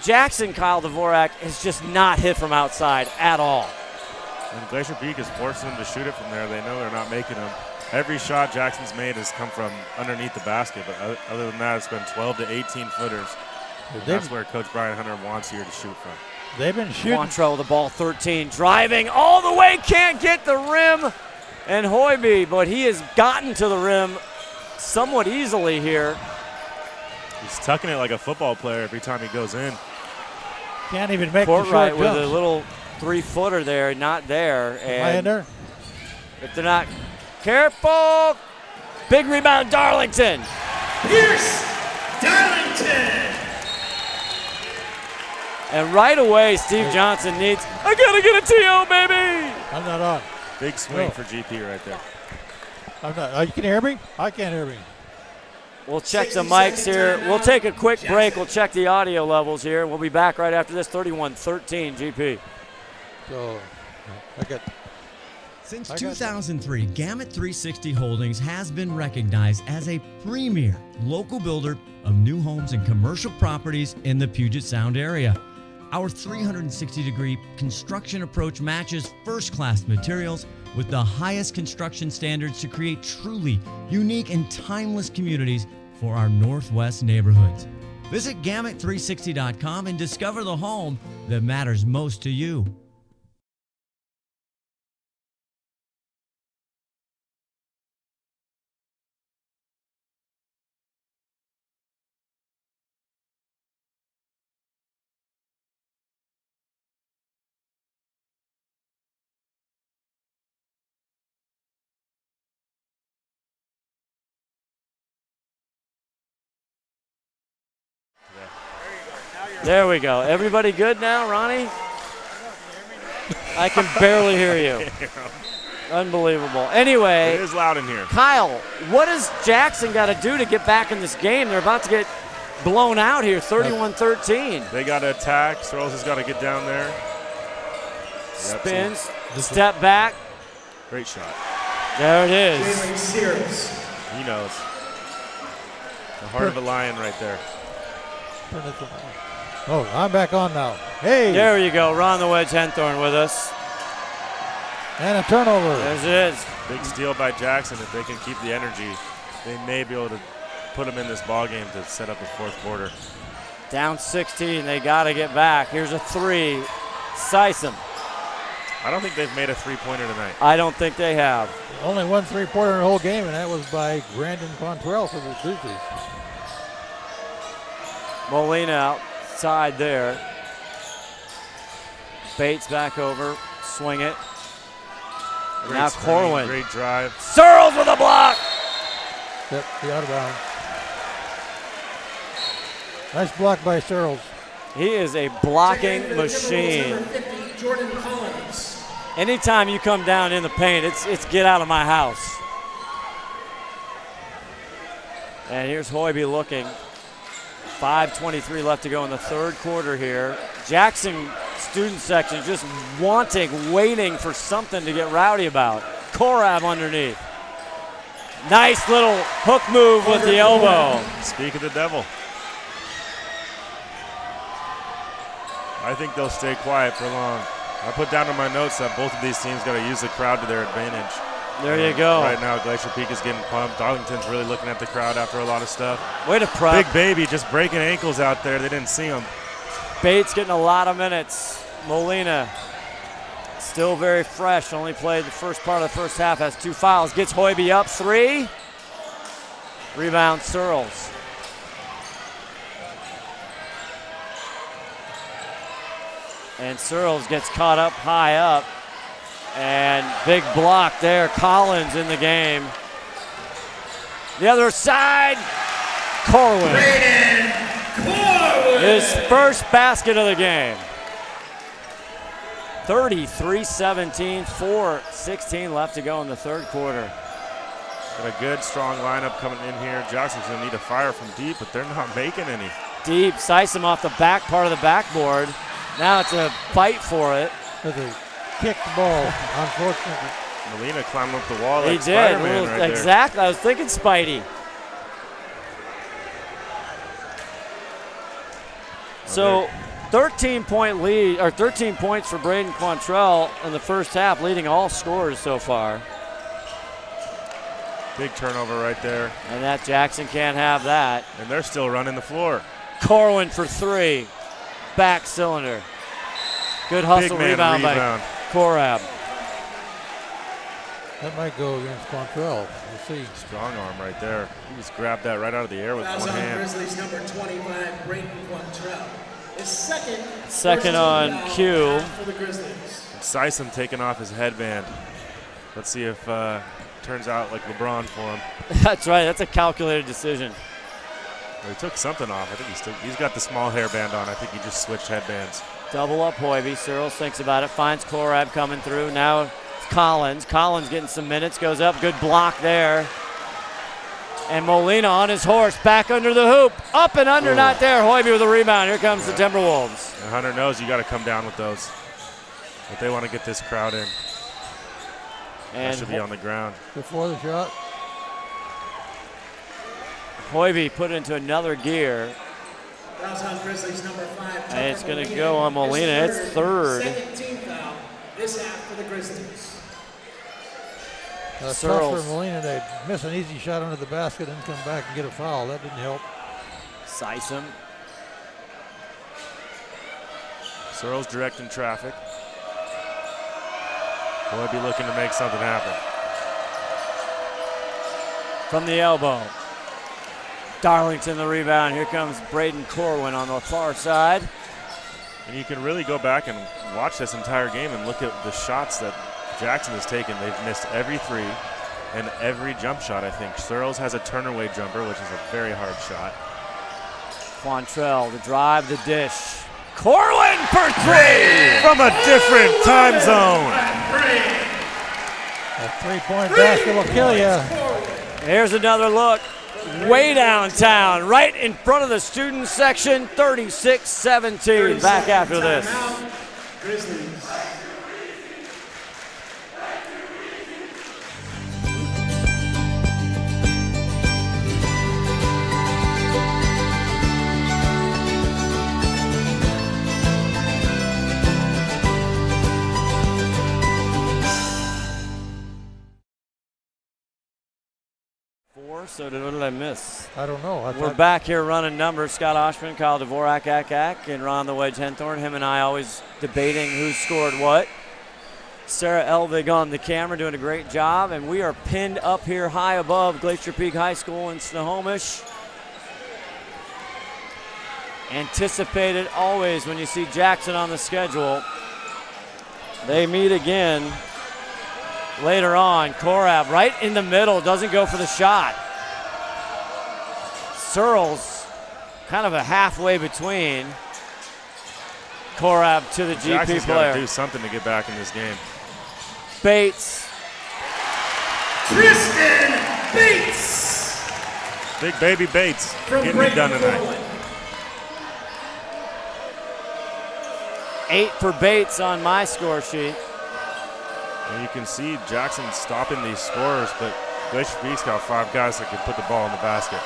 Speaker 1: Jackson, Kyle Dvorak, has just not hit from outside at all.
Speaker 6: And Glacier Peak is forcing them to shoot it from there. They know they're not making them. Every shot Jackson's made has come from underneath the basket, but other than that, it's been 12 to 18 footers. That's where Coach Brian Hunter wants you to shoot from.
Speaker 7: They've been shooting.
Speaker 1: Quantrill, the ball 13, driving all the way, can't get the rim. And Hoiby, but he has gotten to the rim somewhat easily here.
Speaker 6: He's tucking it like a football player every time he goes in.
Speaker 7: Can't even make the short
Speaker 1: Courtright with
Speaker 7: jumps.
Speaker 1: a little three-footer there, not there. And
Speaker 7: Lander.
Speaker 1: if they're not careful, big rebound, Darlington.
Speaker 8: Pierce Darlington!
Speaker 1: And right away, Steve Johnson needs, I gotta get a TO, baby!
Speaker 7: I'm not on.
Speaker 6: Big swing
Speaker 7: No.
Speaker 6: for GP right there.
Speaker 7: I'm not. You can hear me? I can't hear me.
Speaker 1: We'll check the mics here. We'll take a quick break. We'll check the audio levels here. We'll be back right after this. 31-13 GP.
Speaker 7: So, I got.
Speaker 3: Since 2003, Gamut 360 Holdings has been recognized as a premier local builder of new homes and commercial properties in the Puget Sound area. Our 360-degree construction approach matches first-class materials with the highest construction standards to create truly unique and timeless communities for our Northwest neighborhoods. Visit Gamut360.com and discover the home that matters most to you.
Speaker 1: There we go. Everybody good now, Ronnie? I can barely hear you. Unbelievable. Anyway.
Speaker 6: It is loud in here.
Speaker 1: Kyle, what does Jackson got to do to get back in this game? They're about to get blown out here, 31-13.
Speaker 6: They got to attack. Searles has got to get down there.
Speaker 1: Spins, step back.
Speaker 6: Great shot.
Speaker 1: There it is.
Speaker 6: He knows. The heart of a lion right there.
Speaker 7: Oh, I'm back on now. Hey.
Speaker 1: There you go. Ron the Wedge Henthorn with us.
Speaker 7: And a turnover.
Speaker 1: There it is.
Speaker 6: Big steal by Jackson. If they can keep the energy, they may be able to put them in this ball game to set up the fourth quarter.
Speaker 1: Down 16. They got to get back. Here's a three. Sysom.
Speaker 6: I don't think they've made a three-pointer tonight.
Speaker 1: I don't think they have.
Speaker 7: Only one three-pointer in the whole game, and that was by Brandon Quantrell for the Grizzlies.
Speaker 1: Molina outside there. Bates back over. Swing it.
Speaker 6: Great
Speaker 1: now
Speaker 6: screen,
Speaker 1: Corwin.
Speaker 6: Great drive.
Speaker 1: Searles with a block.
Speaker 7: Yep, the out of bounds. Nice block by Searles.
Speaker 1: He is a blocking machine.
Speaker 8: Jordan Collins.
Speaker 1: Anytime you come down in the paint, it's get out of my house. And here's Hoiby looking. 5:23 left to go in the third quarter here. Jackson student section just waiting for something to get rowdy about. Korab underneath. Nice little hook move with the elbow.
Speaker 6: Speak of the devil. I think they'll stay quiet for long. I put down in my notes that both of these teams got to use the crowd to their advantage.
Speaker 1: There you go.
Speaker 6: Right now, Glacier Peak is getting pumped. Darlington's really looking at the crowd after a lot of stuff.
Speaker 1: Way to prep.
Speaker 6: Big Baby just breaking ankles out there. They didn't see him.
Speaker 1: Bates getting a lot of minutes. Molina still very fresh. Only played the first part of the first half. Has 2 fouls. Gets Hoiby up 3. Rebound Searles. And Searles gets caught up high up. And big block there. Collins in the game. The other side. Corwin. His first basket of the game. 33-17, 4:16 left to go in the third quarter.
Speaker 6: Got a good, strong lineup coming in here. Jackson's going to need a fire from deep, but they're not making any.
Speaker 1: Deep, Sysom off the back part of the backboard. Now it's a fight for it.
Speaker 7: As they kick the ball, unfortunately.
Speaker 6: Molina climbed up the wall like
Speaker 1: He did.
Speaker 6: Spider-Man right there.
Speaker 1: Exactly. I was thinking Spidey. So 13-point lead, or 13 points for Braden Quantrell in the first half, leading all scorers so far.
Speaker 6: Big turnover right there.
Speaker 1: And that Jackson can't have that.
Speaker 6: And they're still running the floor.
Speaker 1: Corwin for 3. Back cylinder. Good hustle rebound by Korab.
Speaker 7: That might go against Quantrell. We'll see.
Speaker 6: Strong arm right there. He just grabbed that right out of the air with
Speaker 8: Fouls
Speaker 6: one
Speaker 8: on
Speaker 6: hand.
Speaker 8: Grizzlies number 25, Braden Quantrell. His
Speaker 1: second on cue.
Speaker 8: For the Grizzlies.
Speaker 6: Sysom taking off his headband. Let's see if turns out like LeBron for him.
Speaker 1: That's right. That's a calculated decision.
Speaker 6: Well, he took something off. I think he's got the small hairband on. I think he just switched headbands.
Speaker 1: Double up Hoiby. Searles thinks about it. Finds Korab coming through. Now it's Collins. Collins getting some minutes. Goes up. Good block there. And Molina on his horse. Back under the hoop. Up and under. Ooh. Not there. Hoiby with a rebound. Here comes the Timberwolves.
Speaker 6: And Hunter knows you got to come down with those. But they want to get this crowd in. And that should be on the ground.
Speaker 7: Before the shot.
Speaker 1: Hoiby put it into another gear.
Speaker 8: Fouls on Grizzlies number 5.
Speaker 1: And it's going to go on Molina. It's third.
Speaker 8: Second team foul this half for the Grizzlies.
Speaker 7: Tough for Molina to miss an easy shot under the basket and come back and get a foul. That didn't help.
Speaker 1: Sysom.
Speaker 6: Searles directing traffic. Hoiby looking to make something happen.
Speaker 1: From the elbow. Darlington the rebound. Here comes Braden Corwin on the far side.
Speaker 6: And you can really go back and watch this entire game and look at the shots that Jackson has taken. They've missed every 3 and every jump shot, I think. Searles has a turn-away jumper, which is a very hard shot.
Speaker 1: Quantrell, the drive, the dish. Corwin for three!
Speaker 6: From a different time zone.
Speaker 7: A three-point basket will kill you.
Speaker 1: Here's another look. Way downtown, right in front of the student section, 36-17. Back after this.
Speaker 8: Grizzlies.
Speaker 1: So what did I miss?
Speaker 7: I don't know.
Speaker 1: We're back here running numbers. Scott Ohsman, Kyle Dvorak, and Ron the Wedge Henthorn. Him and I always debating who scored what. Sarah Elvig on the camera doing a great job. And we are pinned up here high above Glacier Peak High School in Snohomish. Anticipated always when you see Jackson on the schedule. They meet again later on. Korab right in the middle, doesn't go for the shot. Searles kind of a halfway between Korab to the GP
Speaker 6: Jackson's
Speaker 1: player.
Speaker 6: Got to do something to get back in this game.
Speaker 1: Bates.
Speaker 8: Tristan Bates.
Speaker 6: Big baby Bates
Speaker 8: From
Speaker 6: getting it done tonight.
Speaker 1: 8 for Bates on my score sheet.
Speaker 6: And you can see Jackson stopping these scorers, but Glacier Peak's got 5 guys that can put the ball in the basket.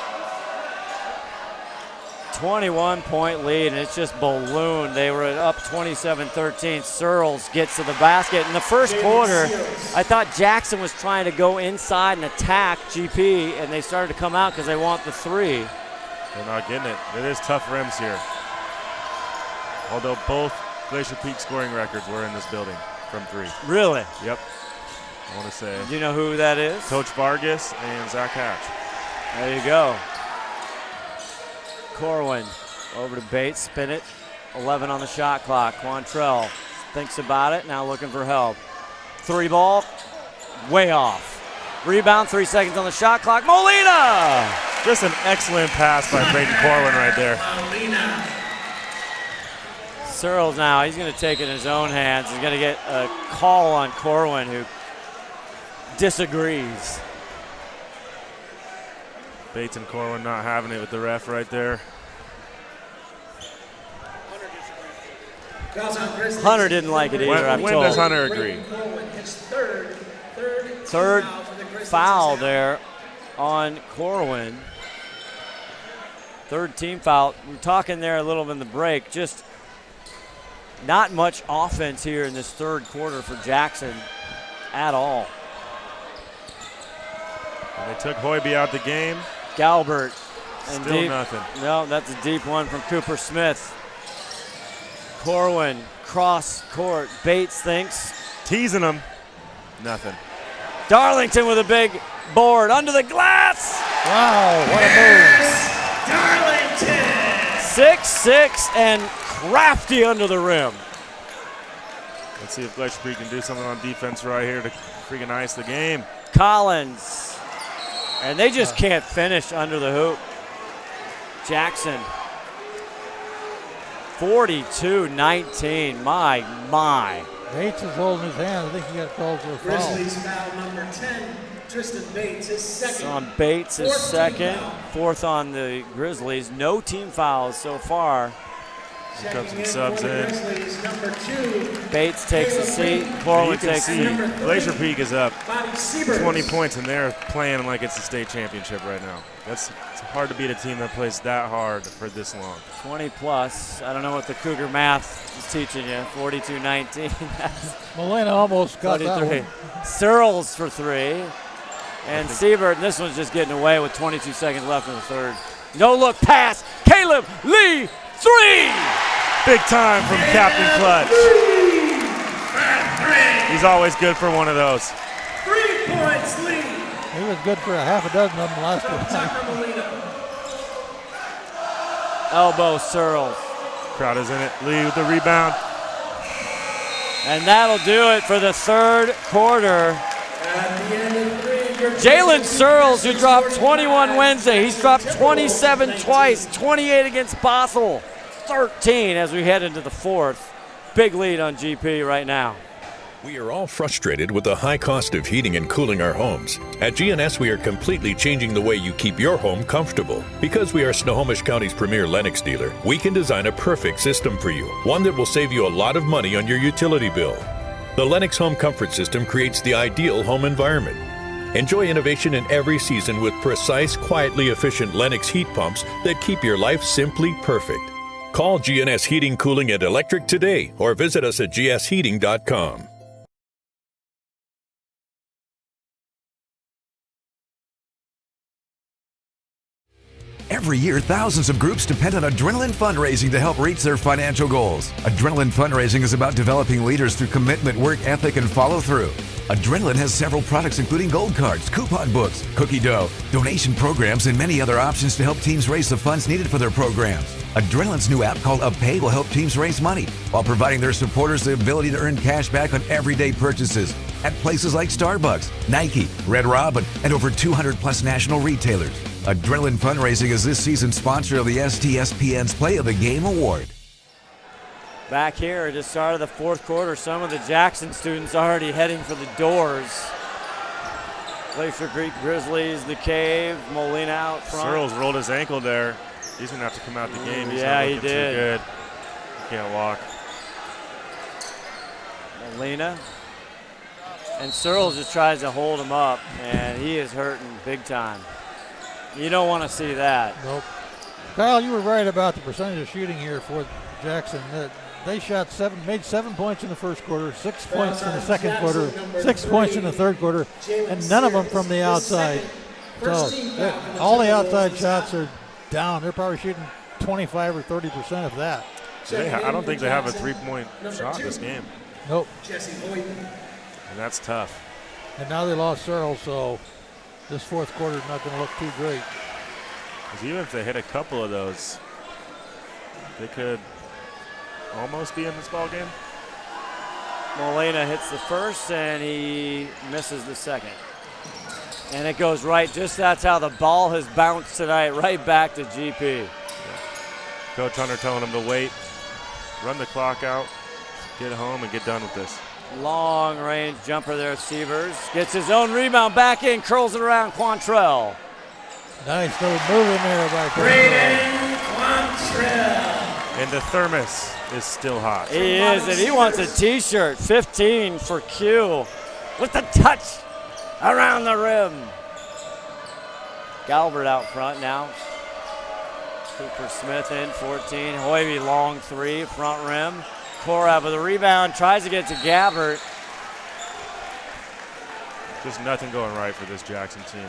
Speaker 1: 21-point lead, and it's just ballooned. They were up 27-13. Searles gets to the basket. In the first quarter, I thought Jackson was trying to go inside and attack GP, and they started to come out because they want the three.
Speaker 6: They're not getting it. It is tough rims here. Although both Glacier Peak scoring records were in this building from 3.
Speaker 1: Really?
Speaker 6: Yep. I want to say.
Speaker 1: Do you know who that is?
Speaker 6: Coach Vargas and Zach Hatch.
Speaker 1: There you go. Corwin over to Bates, spin it. 11 on the shot clock. Quantrell thinks about it, now looking for help. 3 ball, way off. Rebound, 3 seconds on the shot clock. Molina!
Speaker 6: Just an excellent pass by Brayden Corwin right there.
Speaker 8: Molina.
Speaker 1: Searles now, he's going to take it in his own hands. He's going to get a call on Corwin, who disagrees.
Speaker 6: Bates and Corwin not having it with the ref right there.
Speaker 1: Hunter didn't like it either, I'm
Speaker 6: when
Speaker 1: told.
Speaker 6: does Hunter agree?
Speaker 1: Third foul there on Corwin. Third team foul. We're talking there a little in the break. Just not much offense here in this third quarter for Jackson at all.
Speaker 6: And they took Hoiby out the game.
Speaker 1: Galbert. And
Speaker 6: Still
Speaker 1: deep,
Speaker 6: nothing.
Speaker 1: No, that's a deep one from Cooper Smith. Corwin, cross court. Bates thinks.
Speaker 6: Teasing him. Nothing.
Speaker 1: Darlington with a big board under the glass.
Speaker 7: Wow, what a move.
Speaker 1: Darlington. 6-6 and crafty under the rim.
Speaker 6: Let's see if Glacier Peak can do something on defense right here to freaking ice the game.
Speaker 1: Collins. And they just can't finish under the hoop. Jackson. 42-19. My.
Speaker 7: Bates is holding his hand. I think he got called for a foul.
Speaker 8: Grizzlies foul number 10. Tristan Bates is second.
Speaker 1: So on Bates is second. Fourth on the Grizzlies. No team fouls so far.
Speaker 6: Here comes some subs in.
Speaker 1: Bates takes a seat. Corwin takes a seat.
Speaker 6: Glacier Peak is up 20 points, and they're playing like it's a state championship right now. It's hard to beat a team that plays that hard for this long.
Speaker 1: 20 plus. I don't know what the Cougar math is teaching you. 42-19.
Speaker 7: Molina almost got that one.
Speaker 1: Searles for 3. And Siebert, this one's just getting away with 22 seconds left in the third. No look pass. Caleb Lee, 3!
Speaker 6: Big time from Captain Clutch. He's always good for one of those.
Speaker 8: 3 points lead.
Speaker 7: He was good for a half a dozen of them last time.
Speaker 1: Elbow Searles.
Speaker 6: Crowd is in it. Lee with the rebound.
Speaker 1: And that'll do it for the third quarter.
Speaker 8: At the end of 3
Speaker 1: Jalen Searles, who dropped 21 Wednesday, he's dropped 27 twice, 28 against Bothell, 13 as we head into the fourth. Big lead on GP right now.
Speaker 5: We are all frustrated with the high cost of heating and cooling our homes. At GNS, we are completely changing the way you keep your home comfortable. Because we are Snohomish County's premier Lennox dealer, we can design a perfect system for you, one that will save you a lot of money on your utility bill. The Lennox Home Comfort System creates the ideal home environment. Enjoy innovation in every season with precise, quietly efficient Lennox heat pumps that keep your life simply perfect. Call GNS Heating, Cooling, and Electric today or visit us at gsheating.com.
Speaker 10: Every year, thousands of groups depend on Adrenaline Fundraising to help reach their financial goals. Adrenaline Fundraising is about developing leaders through commitment, work ethic, and follow-through. Adrenaline has several products including gold cards, coupon books, cookie dough, donation programs, and many other options to help teams raise the funds needed for their programs. Adrenaline's new app called UpPay will help teams raise money while providing their supporters the ability to earn cash back on everyday purchases at places like Starbucks, Nike, Red Robin, and over 200 plus national retailers. Adrenaline Fundraising is this season's sponsor of the STSPN's Play of the Game Award.
Speaker 1: Back here at the start of the fourth quarter, some of the Jackson students already heading for the doors. Glacier Creek Grizzlies, the Cave, Molina out front.
Speaker 6: Searles rolled his ankle there. He's going to have to come out the game. He's
Speaker 1: yeah,
Speaker 6: not
Speaker 1: he
Speaker 6: looking
Speaker 1: did.
Speaker 6: Too good. He can't walk.
Speaker 1: Molina. And Searles just tries to hold him up, and he is hurting big time. You don't want to see that.
Speaker 7: Nope. Kyle, you were right about the percentage of shooting here for Jackson. They shot made 7 points in the first quarter, 6 points in the second quarter, 6 points in the third quarter, and none of them from the outside. So all the outside shots are down. They're probably shooting 25 or 30% of that.
Speaker 6: I don't think they have a three-point shot this game.
Speaker 7: Nope.
Speaker 6: And that's tough.
Speaker 7: And now they lost Searles, so this fourth quarter is not going to look too great.
Speaker 6: Because even if they hit a couple of those, they could almost be in this ball game.
Speaker 1: Molina hits the first, and he misses the second. And it goes right, just that's how the ball has bounced tonight, right back to GP.
Speaker 6: Yeah. Coach Hunter telling him to wait, run the clock out, get home, and get done with this.
Speaker 1: Long range jumper there, Sievers. Gets his own rebound back in, curls it around Quantrell.
Speaker 7: Nice little move in there by
Speaker 6: Quantrell. And the thermos is still hot.
Speaker 1: He is, and he wants a t-shirt. 15 for Q with the touch around the rim. Galbert out front now. Cooper Smith in, 14. Hoybe long three, front rim. Korab with a rebound, tries to get to Gabbert.
Speaker 6: Just nothing going right for this Jackson team.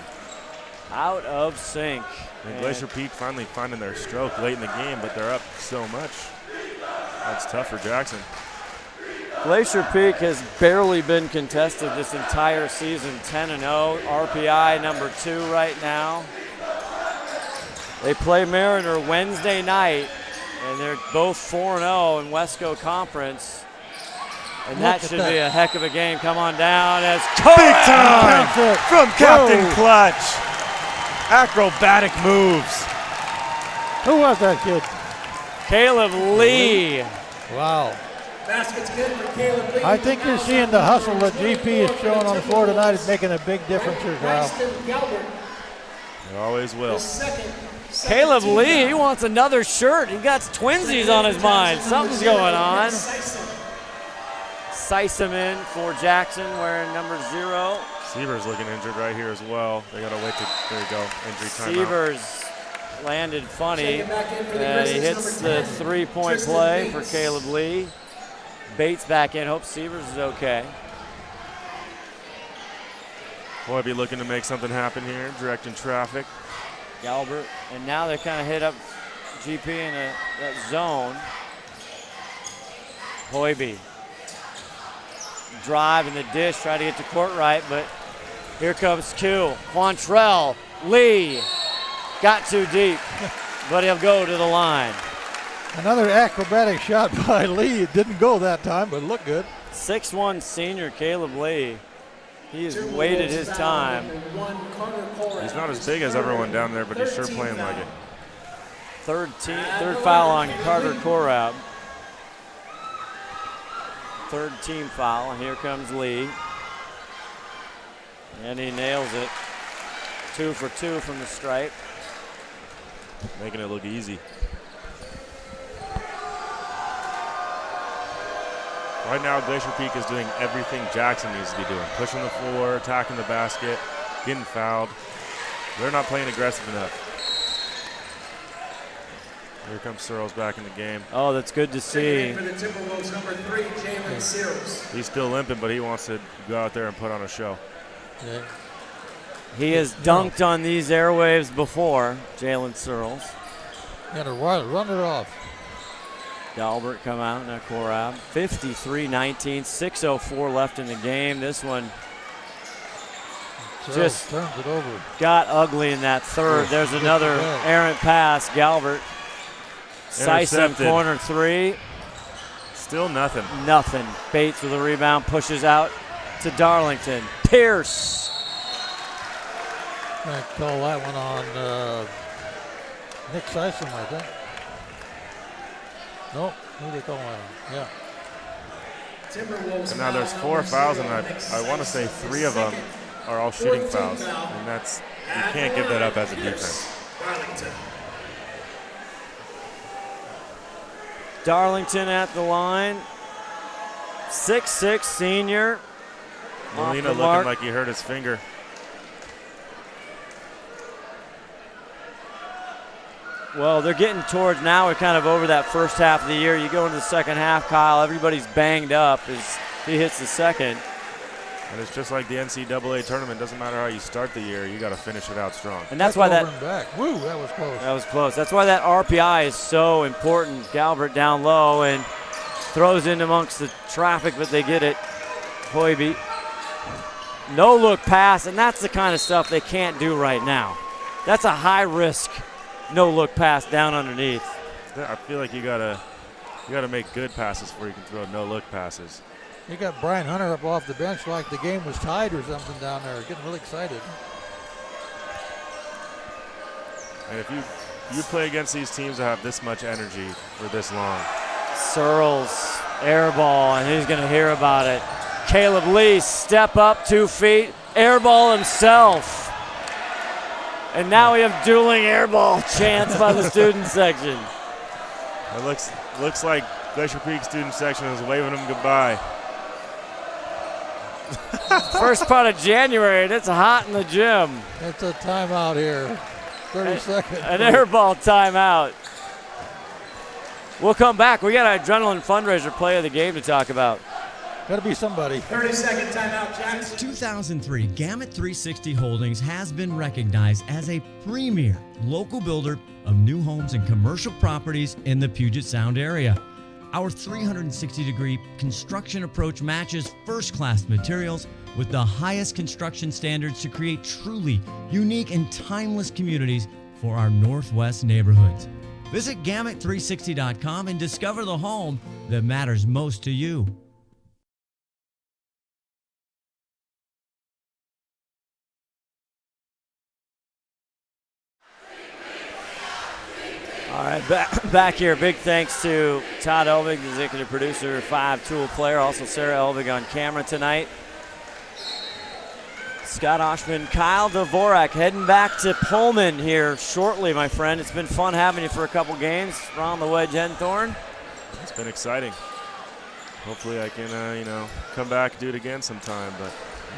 Speaker 1: Out of sync.
Speaker 6: And Glacier Peak finally finding their stroke late in the game, but they're up so much. That's tough for Jackson.
Speaker 1: Glacier Peak has barely been contested this entire season, 10-0. RPI number 2 right now. They play Mariner Wednesday night, and they're both 4-0 in Wesco Conference. And that should be a heck of a game. Come on down as
Speaker 6: big time from Captain Clutch. Acrobatic moves.
Speaker 7: Who was that kid?
Speaker 1: Caleb Lee.
Speaker 7: Wow.
Speaker 8: Basket's good for Caleb Lee.
Speaker 7: I think you're seeing the hustle that GP is showing on the floor tonight is making a big difference here, Kyle.
Speaker 6: It always will.
Speaker 1: Caleb Lee, he wants another shirt. He got twinsies on his mind. Something's going on. Sysom in for Jackson wearing number 0.
Speaker 6: Sievers looking injured right here as well. They got to wait to, there you go, injury timeout.
Speaker 1: Sievers landed funny, and he hits the 3-point play for Caleb Lee. Bates back in, hope Sievers is okay.
Speaker 6: Hoybe looking to make something happen here, directing traffic.
Speaker 1: Galbert, and now they kind of hit up GP in that zone. Hoybe. Drive in the dish, try to get to court right, but here comes Q. Quantrell, Lee, got too deep, but he'll go to the line.
Speaker 7: Another acrobatic shot by Lee. It didn't go that time, but looked good.
Speaker 1: 6'1" senior Caleb Lee. He has waited his time.
Speaker 6: He's not as big as everyone down there, but he's sure playing like it.
Speaker 1: Third foul on Carter Korab. Third team foul, and here comes Lee. And he nails it. 2 for 2 from the stripe.
Speaker 6: Making it look easy. Right now, Glacier Peak is doing everything Jackson needs to be doing. Pushing the floor, attacking the basket, getting fouled. They're not playing aggressive enough. Here comes Searles back in the game.
Speaker 1: Oh, that's good to see.
Speaker 8: For the Timberwolves, number 3, Jalen Searles.
Speaker 6: He's still limping, but he wants to go out there and put on a show.
Speaker 7: Yeah.
Speaker 1: He has dunked on these airwaves before, Jalen Searles.
Speaker 7: Got to run it off.
Speaker 1: Galbert come out, now Korab. 53-19, 6:04 left in the game. This one just
Speaker 7: turns it over.
Speaker 1: Got ugly in that third. There's another errant pass. Galbert. Sison corner 3.
Speaker 6: Still nothing.
Speaker 1: Nothing. Bates with a rebound, pushes out to Darlington. Pierce.
Speaker 7: I call that one on Nick Sison, I think. Nope, who they call that on? Yeah.
Speaker 6: And now there's 4 fouls, and I want to say 3 of them are all shooting fouls. And that's, you can't give that up as a defense.
Speaker 1: Darlington at the line. 6'6" senior.
Speaker 6: Molina looking like he hurt his finger.
Speaker 1: Well, they're getting towards now. We're kind of over that first half of the year. You go into the second half, Kyle, everybody's banged up as he hits the second.
Speaker 6: And it's just like the NCAA tournament. Doesn't matter how you start the year, you got to finish it out strong.
Speaker 1: And that's why that.
Speaker 7: Woo, that was close.
Speaker 1: That was close. That's why that RPI is so important. Galbert down low and throws in amongst the traffic, but they get it. Hoiby. No look pass, and that's the kind of stuff they can't do right now. That's a high risk. No look pass down underneath.
Speaker 6: I feel like you gotta make good passes before you can throw no look passes.
Speaker 7: You got Brian Hunter up off the bench like the game was tied or something down there, getting really excited.
Speaker 6: And if you play against these teams that have this much energy for this long.
Speaker 1: Searles, air ball, and he's gonna hear about it. Caleb Lee, step up 2 feet, air ball himself. And now we have dueling airball chants by the student section.
Speaker 6: It looks like Glacier Peak student section is waving them goodbye.
Speaker 1: First part of January, and it's hot in the gym.
Speaker 7: It's a timeout here. 30 seconds.
Speaker 1: An airball timeout. We'll come back. We got our Adrenaline Fundraiser play of the game to talk about.
Speaker 7: Got to be somebody.
Speaker 8: 30-second timeout, Jackson.
Speaker 3: Since 2003, Gamut 360 Holdings has been recognized as a premier local builder of new homes and commercial properties in the Puget Sound area. Our 360-degree construction approach matches first-class materials with the highest construction standards to create truly unique and timeless communities for our Northwest neighborhoods. Visit Gamut360.com and discover the home that matters most to you.
Speaker 1: All right, back here. Big thanks to Todd Elvig, the executive producer, 5-tool player. Also Sarah Elvig on camera tonight. Scott Ohsman, Kyle Dvorak heading back to Pullman here shortly, my friend. It's been fun having you for a couple games around the Wedge Henthorn.
Speaker 6: It's been exciting. Hopefully I can, come back and do it again sometime, but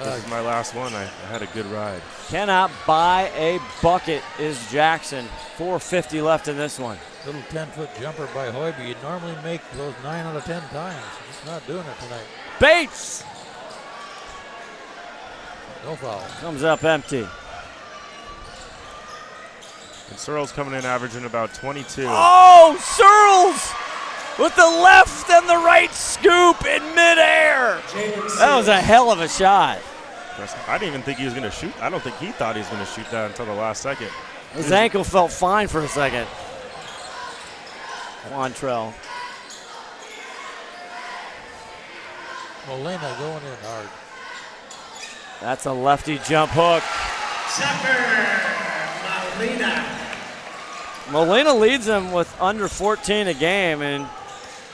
Speaker 6: this is my last one. I had a good ride.
Speaker 1: Cannot buy a bucket is Jackson. 4:50 left in this one.
Speaker 7: Little 10-foot jumper by Hoiby. You'd normally make those 9 out of 10 times. Just not doing it tonight.
Speaker 1: Bates!
Speaker 7: No foul.
Speaker 1: Comes up empty.
Speaker 6: And Searles coming in averaging about 22.
Speaker 1: Oh, Searles with the left and the right scoop in midair. That was a hell of a shot.
Speaker 6: I didn't even think he was going to shoot. I don't think he thought he was going to shoot that until the last second.
Speaker 1: His ankle felt fine for a second. Quantrell.
Speaker 7: Molina going in hard.
Speaker 1: That's a lefty jump hook. Molina leads them with under 14 a game, and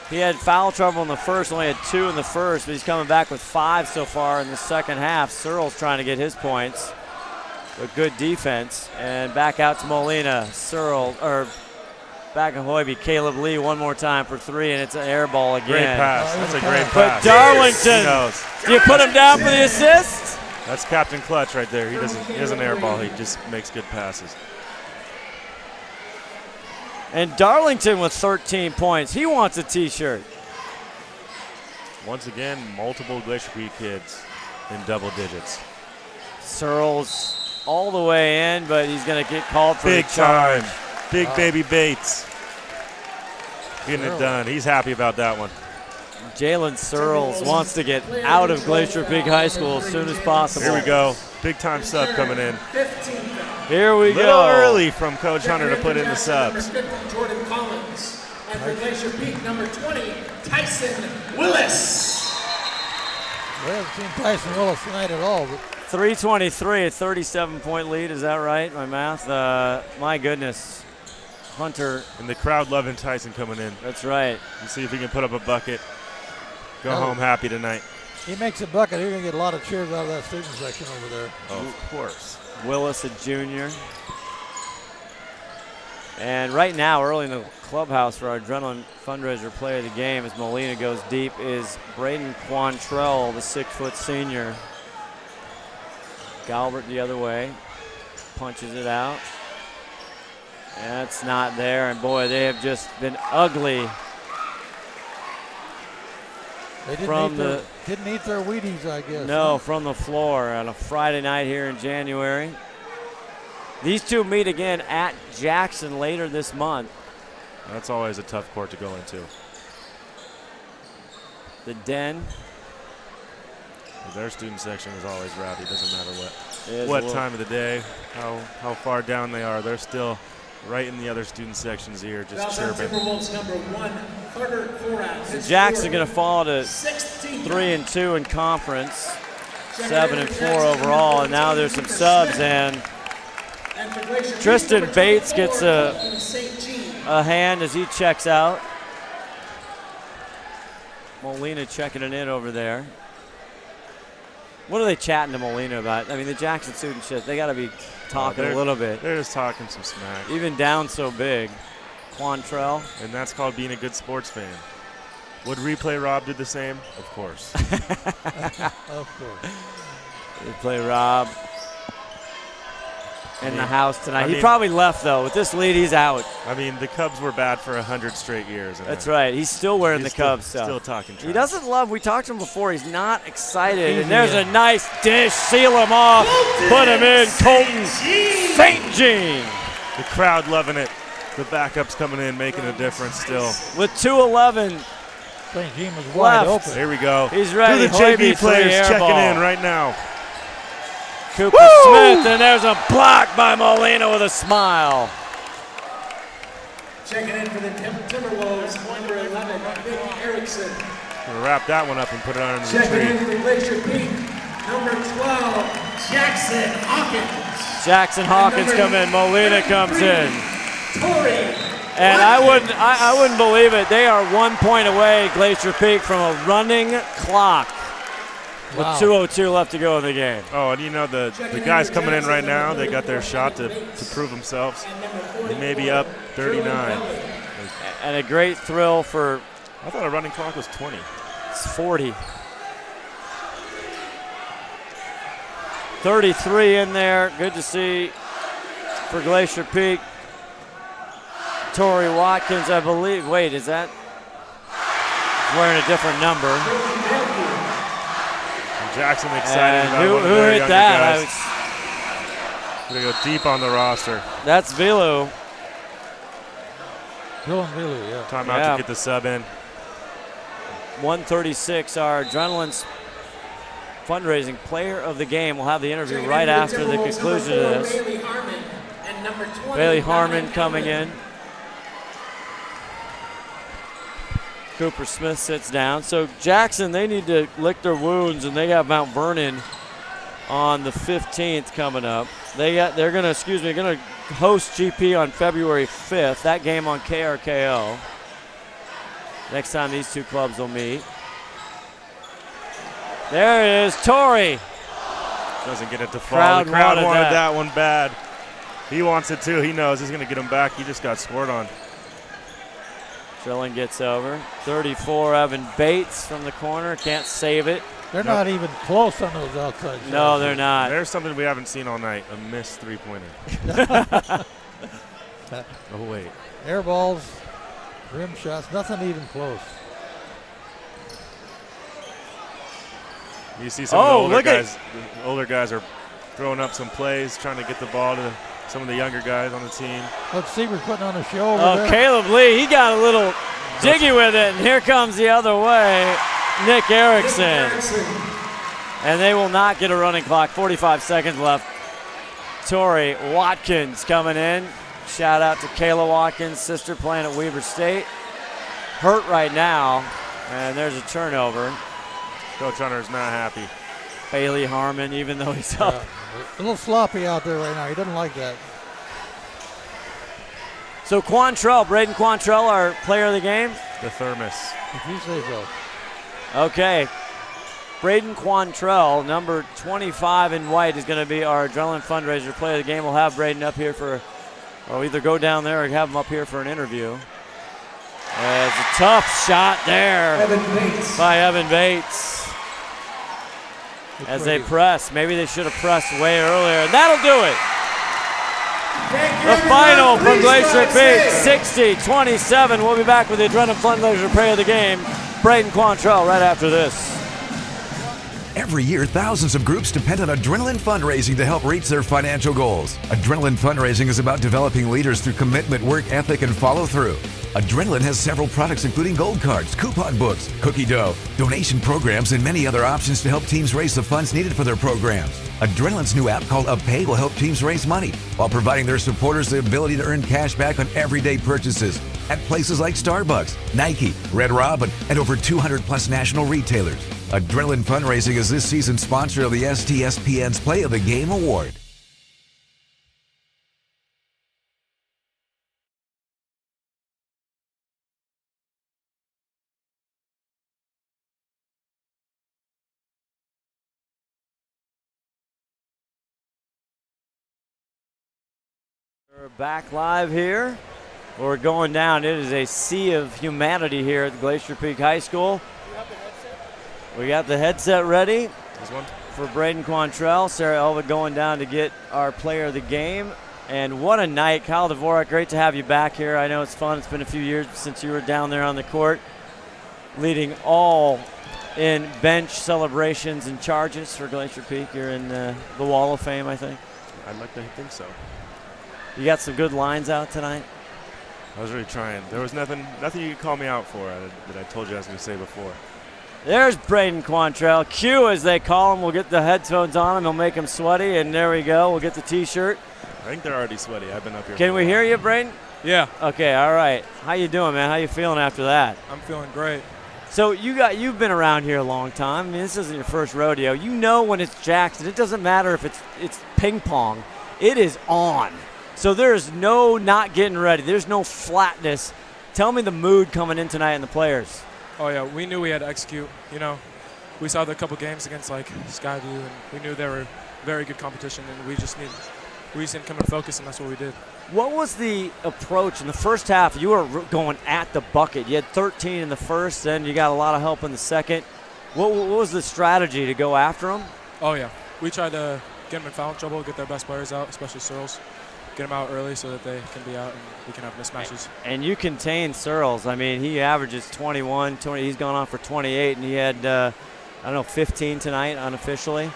Speaker 1: he had foul trouble in the first, only had 2 in the first, but he's coming back with 5 so far in the second half. Searle's trying to get his points with good defense, and back out to Molina. Searle, or back in Hoiby, Caleb Lee one more time for 3, and it's an air ball again.
Speaker 6: Great pass. That's a great
Speaker 1: But
Speaker 6: pass.
Speaker 1: Darlington, do you put him down for the assist?
Speaker 6: That's Captain Clutch right there. He doesn't air ball. He just makes good passes.
Speaker 1: And Darlington with 13 points. He wants a T-shirt.
Speaker 6: Once again, multiple Glacier Peak kids in double digits.
Speaker 1: Searle's all the way in, but he's going to get called for
Speaker 6: Big
Speaker 1: the charge.
Speaker 6: time. Big baby Bates. Getting it done. He's happy about that one.
Speaker 1: Jalen Searles wants to get out of Glacier Peak High School as soon as possible.
Speaker 6: Here we go. Big time sub coming in.
Speaker 1: Here we go.
Speaker 6: A little early from Coach Hunter to put in the subs.
Speaker 8: Jordan Collins. And for Glacier Peak, number 20, Tyson Willis.
Speaker 7: We haven't seen Tyson Willis tonight at all.
Speaker 1: 3:23, a 37-point lead. Is that right? My math? My goodness. Hunter.
Speaker 6: And the crowd loving Tyson coming in.
Speaker 1: That's right.
Speaker 6: Let's see if he can put up a bucket. Go home happy tonight.
Speaker 7: He makes a bucket, he's going to get a lot of cheers out of that student section over there.
Speaker 6: Oh, of course.
Speaker 1: Willis, a junior. And right now, early in the clubhouse for our Adrenaline fundraiser play of the game, as Molina goes deep, is Braden Quantrell, the 6-foot senior. Galbert the other way, punches it out. That's not there, and boy, they have just been ugly.
Speaker 7: They didn't eat their Wheaties, I guess.
Speaker 1: No, from the floor on a Friday night here in January. These two meet again at Jackson later this month.
Speaker 6: That's always a tough court to go into.
Speaker 1: The Den.
Speaker 6: Their student section is always rowdy. Doesn't matter what time of the day, how far down they are. They're still right in the other student section's ear, just chirping.
Speaker 1: So Jackson going to fall to 3-2 in conference, 7-4 overall, and now there's some subs, and Tristan Bates gets a hand as he checks out. Molina checking it in over there. What are they chatting to Molina about? I mean, the Jackson student shit, they got to be talking a little bit.
Speaker 6: They're just talking some smack.
Speaker 1: Even down so big. Quantrell.
Speaker 6: And that's called being a good sports fan. Would Replay Rob do the same? Of course.
Speaker 7: Of course.
Speaker 1: Replay Rob in the house tonight. He probably left, though. With this lead, he's out.
Speaker 6: I mean, the Cubs were bad for 100 straight years.
Speaker 1: That's right. He's still wearing the Cubs stuff.
Speaker 6: Still talking trash.
Speaker 1: He doesn't love, we talked to him before, he's not excited. And there's a nice dish. Seal him off. Put him in. Colton St. Jean.
Speaker 6: The crowd loving it. The backups coming in, making a difference still.
Speaker 1: With 2:11
Speaker 7: St. Jean was wide open.
Speaker 6: Here we go.
Speaker 1: He's ready.
Speaker 6: The JV players checking in right now.
Speaker 1: Cooper Smith, and there's a block by Molina with a smile.
Speaker 8: Checking in for the Timberwolves, number 11, Nick Erickson.
Speaker 6: We'll wrap that one up and put it under the
Speaker 8: Checking
Speaker 6: tree.
Speaker 8: in for the Glacier Peak, number 12, Jackson Hawkins.
Speaker 1: Jackson Hawkins come in. Molina comes in.
Speaker 8: Torrey.
Speaker 1: And I wouldn't believe it. They are 1 point away, Glacier Peak, from a running clock. With 2:02 left to go in the game.
Speaker 6: Oh, and you know the guys coming in right now, they got their shot to prove themselves. They may be up 39.
Speaker 1: And a great thrill for...
Speaker 6: I thought a running clock was 20.
Speaker 1: It's 40. 33 in there. Good to see for Glacier Peak. Torrey Watkins, I believe. Wait, is that... He's wearing a different number.
Speaker 6: Jackson excited about
Speaker 1: who
Speaker 6: one of their
Speaker 1: hit
Speaker 6: younger
Speaker 1: that?
Speaker 6: guys. Gonna go deep on the roster.
Speaker 1: That's Vilu.
Speaker 7: Dylan Vilu, yeah.
Speaker 6: Timeout to get the sub in.
Speaker 1: 1:36, our Adrenaline's fundraising player of the game. We'll have the interview right after the conclusion of this. Bailey Harmon coming in. Cooper Smith sits down. So Jackson, they need to lick their wounds, and they got Mount Vernon on the 15th coming up. They're gonna host GP on February 5th. That game on KRKO. Next time these two clubs will meet. There it is, Torrey.
Speaker 6: Doesn't get it to fall. The crowd wanted that one bad. He wants it too. He knows he's going to get him back. He just got scored on.
Speaker 1: Trilling gets over. 34, Evan Bates from the corner. Can't save it.
Speaker 7: They're not even close on those outside shots.
Speaker 1: No, they're not.
Speaker 6: There's something we haven't seen all night. A missed three-pointer. Oh, wait.
Speaker 7: Air balls, rim shots, nothing even close.
Speaker 6: You see some of the older guys are throwing up some plays, trying to get the ball to some of the younger guys on the team.
Speaker 7: Let's see, we're putting on a show over there.
Speaker 1: Caleb Lee, he got a little jiggy with it, and here comes the other way, Nick Erickson. And they will not get a running clock. 45 seconds left. Torrey Watkins coming in. Shout out to Kayla Watkins, sister playing at Weber State. Hurt right now, and there's a turnover.
Speaker 6: Coach Hunter's not happy.
Speaker 1: Bailey Harmon, even though he's up.
Speaker 7: A little sloppy out there right now. He doesn't like that.
Speaker 1: So Braden Quantrell, our player of the game.
Speaker 6: The thermos.
Speaker 7: If you say so.
Speaker 1: Okay. Braden Quantrell, number 25 in white, is going to be our Adrenaline Fundraiser player of the game. We'll have Braden up here or either go down there or have him up here for an interview. It's a tough shot there by Evan Bates. As they press. Maybe they should have pressed way earlier. And that'll do it. The final from Glacier Peak, 60-27. We'll be back with the Adrenaline Fundraiser player of the game, Braden Quantrell, right after this.
Speaker 10: Every year, thousands of groups depend on Adrenaline Fundraising to help reach their financial goals. Adrenaline Fundraising is about developing leaders through commitment, work ethic, and follow through. Adrenaline has several products including gold cards, coupon books, cookie dough, donation programs, and many other options to help teams raise the funds needed for their programs. Adrenaline's new app called UpPay will help teams raise money while providing their supporters the ability to earn cash back on everyday purchases at places like Starbucks, Nike, Red Robin, and over 200 plus national retailers. Adrenaline Fundraising is this season's sponsor of the STSPN's Play of the Game Award.
Speaker 1: We're back live here. We're going down. It is a sea of humanity here at Glacier Peak High School. We got the headset ready for Braden Quantrell. Sarah Elva going down to get our player of the game. And what a night. Kyle Dvorak, great to have you back here. I know it's fun. It's been a few years since you were down there on the court, leading all in bench celebrations and charges for Glacier Peak. You're in the Wall of Fame, I think.
Speaker 6: I'd like to think so.
Speaker 1: You got some good lines out tonight?
Speaker 6: I was really trying. There was nothing you could call me out for that I told you I was going to say before.
Speaker 1: There's Braden Quantrell. Q, as they call him. We'll get the headphones on him. He'll make him sweaty, and there we go. We'll get the T-shirt.
Speaker 6: I think they're already sweaty. I've been up here.
Speaker 1: Can we hear you, Braden?
Speaker 12: Yeah.
Speaker 1: Okay, all right. How you doing, man? How you feeling after that?
Speaker 12: I'm feeling great.
Speaker 1: So you've been around here a long time. I mean, this isn't your first rodeo. You know when it's Jackson. It doesn't matter if it's ping pong. It is on. So there's no not getting ready. There's no flatness. Tell me the mood coming in tonight and the players.
Speaker 13: Oh, yeah, we knew we had to execute. You know, we saw the couple games against, like, Skyview, and we knew they were very good competition, and we just didn't come and focus, and that's what we did.
Speaker 1: What was the approach in the first half? You were going at the bucket. You had 13 in the first, then you got a lot of help in the second. What was the strategy to go after them?
Speaker 13: Oh, yeah. We tried to get them in foul trouble, get their best players out, especially Searles. Get them out early so that they can be out and we can have mismatches.
Speaker 1: And you contain Searles. I mean, he averages 21, 20. He's gone on for 28, and he had, 15 tonight unofficially.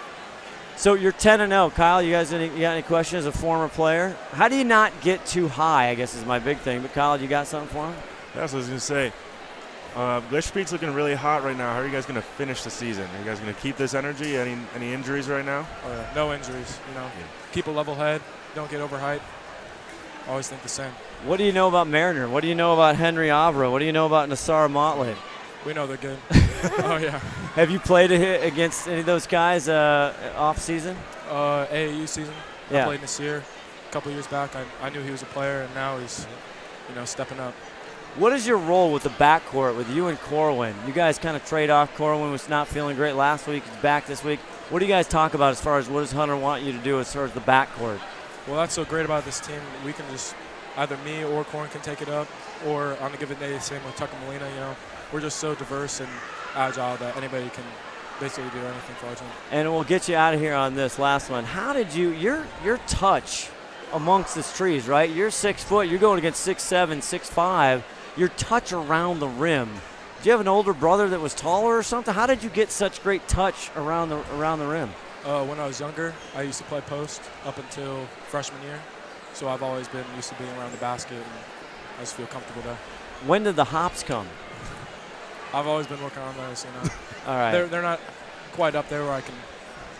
Speaker 1: So you're 10-0. Kyle, you got any questions as a former player? How do you not get too high, I guess is my big thing. But Kyle, you got something for him?
Speaker 6: That's what I was going to say. Glacier Peak's looking really hot right now. How are you guys going to finish the season? Are you guys going to keep this energy? Any injuries right now?
Speaker 13: Oh, yeah. No injuries. Keep a level head. Don't get overhyped. Always think the same.
Speaker 1: What do you know about Mariner? What do you know about Henry Avra? What do you know about Nassar Motley?
Speaker 13: We know they're good. Oh, yeah.
Speaker 1: Have you played against any of those guys off season?
Speaker 13: AAU season.
Speaker 1: Yeah.
Speaker 13: I played this year. A couple years back, I knew he was a player, and now he's, stepping up.
Speaker 1: What is your role with the backcourt with you and Corwin? You guys kind of trade off. Corwin was not feeling great last week. He's back this week. What do you guys talk about as far as what does Hunter want you to do as far as the backcourt?
Speaker 13: Well, that's so great about this team. We can just either me or Corwin can take it up, or on a given day, same with Tucker Molina. We're just so diverse and agile that anybody can basically do anything for our team. And
Speaker 1: we'll get you out of here on this last one. How did your touch amongst the trees, right? You're 6 foot. You're going against 6'7", 6'5". Your touch around the rim. Do you have an older brother that was taller or something? How did you get such great touch around the rim?
Speaker 13: When I was younger, I used to play post up until freshman year. So I've always been used to being around the basket, and I just feel comfortable there.
Speaker 1: When did the hops come?
Speaker 13: I've always been working on those.
Speaker 1: All right.
Speaker 13: They're not quite up there where I can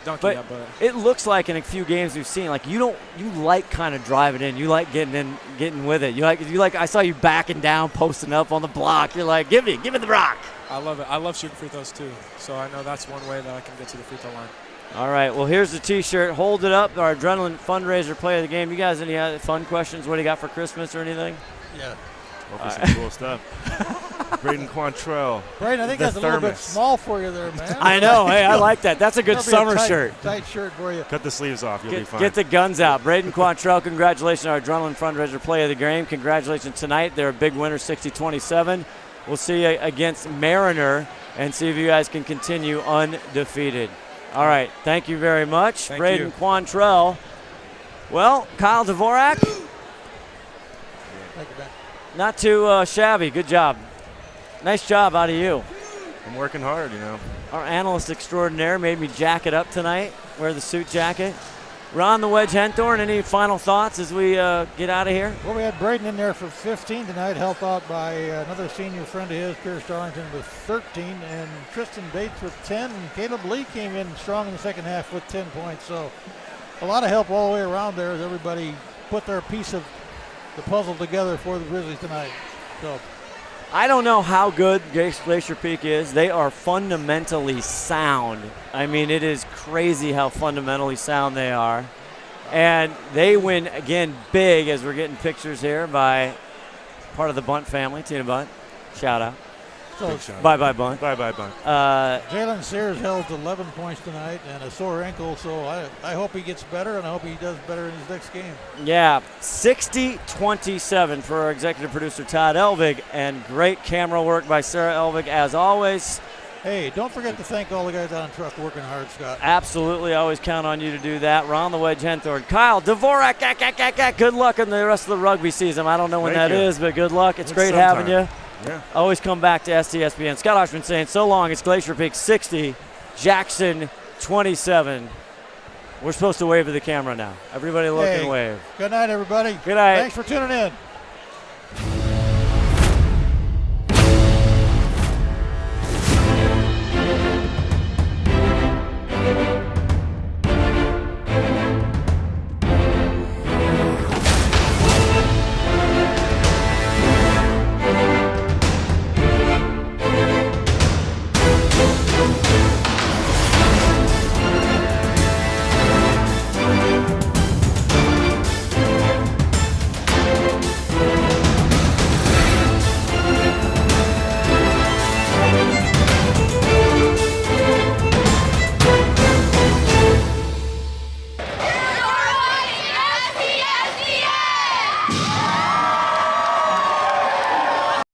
Speaker 13: dunk it yet, but
Speaker 1: it looks like in a few games we've seen, like you like kind of driving in. You like getting with it. You like. I saw you backing down, posting up on the block. You're like, give me the rock.
Speaker 13: I love it. I love shooting free throws too. So I know that's one way that I can get to the free throw line.
Speaker 1: All right. Well, here's the T-shirt. Hold it up. Our Adrenaline fundraiser play of the game. You guys, any other fun questions? What do you got for Christmas or anything?
Speaker 6: Yeah. Hopefully some cool stuff. Braden Quantrell.
Speaker 7: Braden, I think that's a little bit small for you there, man.
Speaker 1: I know. Hey, I like that. That's a good summer shirt.
Speaker 7: Tight shirt for you.
Speaker 6: Cut the sleeves off. You'll be fine.
Speaker 1: Get the guns out. Braden Quantrell, congratulations on our Adrenaline fundraiser play of the game. Congratulations tonight. They're a big winner, 60-27. We'll see you against Mariner and see if you guys can continue undefeated. All right. Thank you very much.
Speaker 12: Thank
Speaker 1: Braden
Speaker 12: you.
Speaker 1: Quantrell. Well, Kyle Dvorak.
Speaker 7: Thank you, Ben.
Speaker 1: Not too shabby. Good job. Nice job out of you.
Speaker 6: I'm working hard,
Speaker 1: Our analyst extraordinaire made me jacket up tonight, wear the suit jacket. Ron the Wedge Henthorn, any final thoughts as we get out of here?
Speaker 7: Well, we had Braden in there for 15 tonight, helped out by another senior friend of his, Pierce Darlington, with 13, and Tristan Bates with 10, and Caleb Lee came in strong in the second half with 10 points. So a lot of help all the way around there as everybody put their piece of the puzzle together for the Grizzlies tonight. So
Speaker 1: I don't know how good Glacier Peak is. They are fundamentally sound. I mean, it is crazy how fundamentally sound they are. And they win, again, big, as we're getting pictures here by part of the Bunt family, Tina Bunt. Shout out.
Speaker 7: So
Speaker 1: Bye-bye, Bunt.
Speaker 6: Bye-bye, Bunt.
Speaker 7: Jalen Sears held 11 points tonight and a sore ankle, so I hope he gets better, and I hope he does better in his next game.
Speaker 1: Yeah, 60-27 for our executive producer, Todd Elvig, and great camera work by Sarah Elvig, as always.
Speaker 7: Hey, don't forget to thank all the guys out on truck working hard, Scott.
Speaker 1: Absolutely. Always count on you to do that. Ron the Wedge Henthorn. Kyle Dvorak, good luck in the rest of the rugby season. I don't know when that is, but good luck. It's great having you.
Speaker 6: Yeah.
Speaker 1: Always come back to STSPN. Scott Ohsman saying so long. It's Glacier Peak 60, Jackson 27. We're supposed to wave to the camera now. Everybody look and wave.
Speaker 7: Good night, everybody.
Speaker 1: Good night.
Speaker 7: Thanks for tuning in.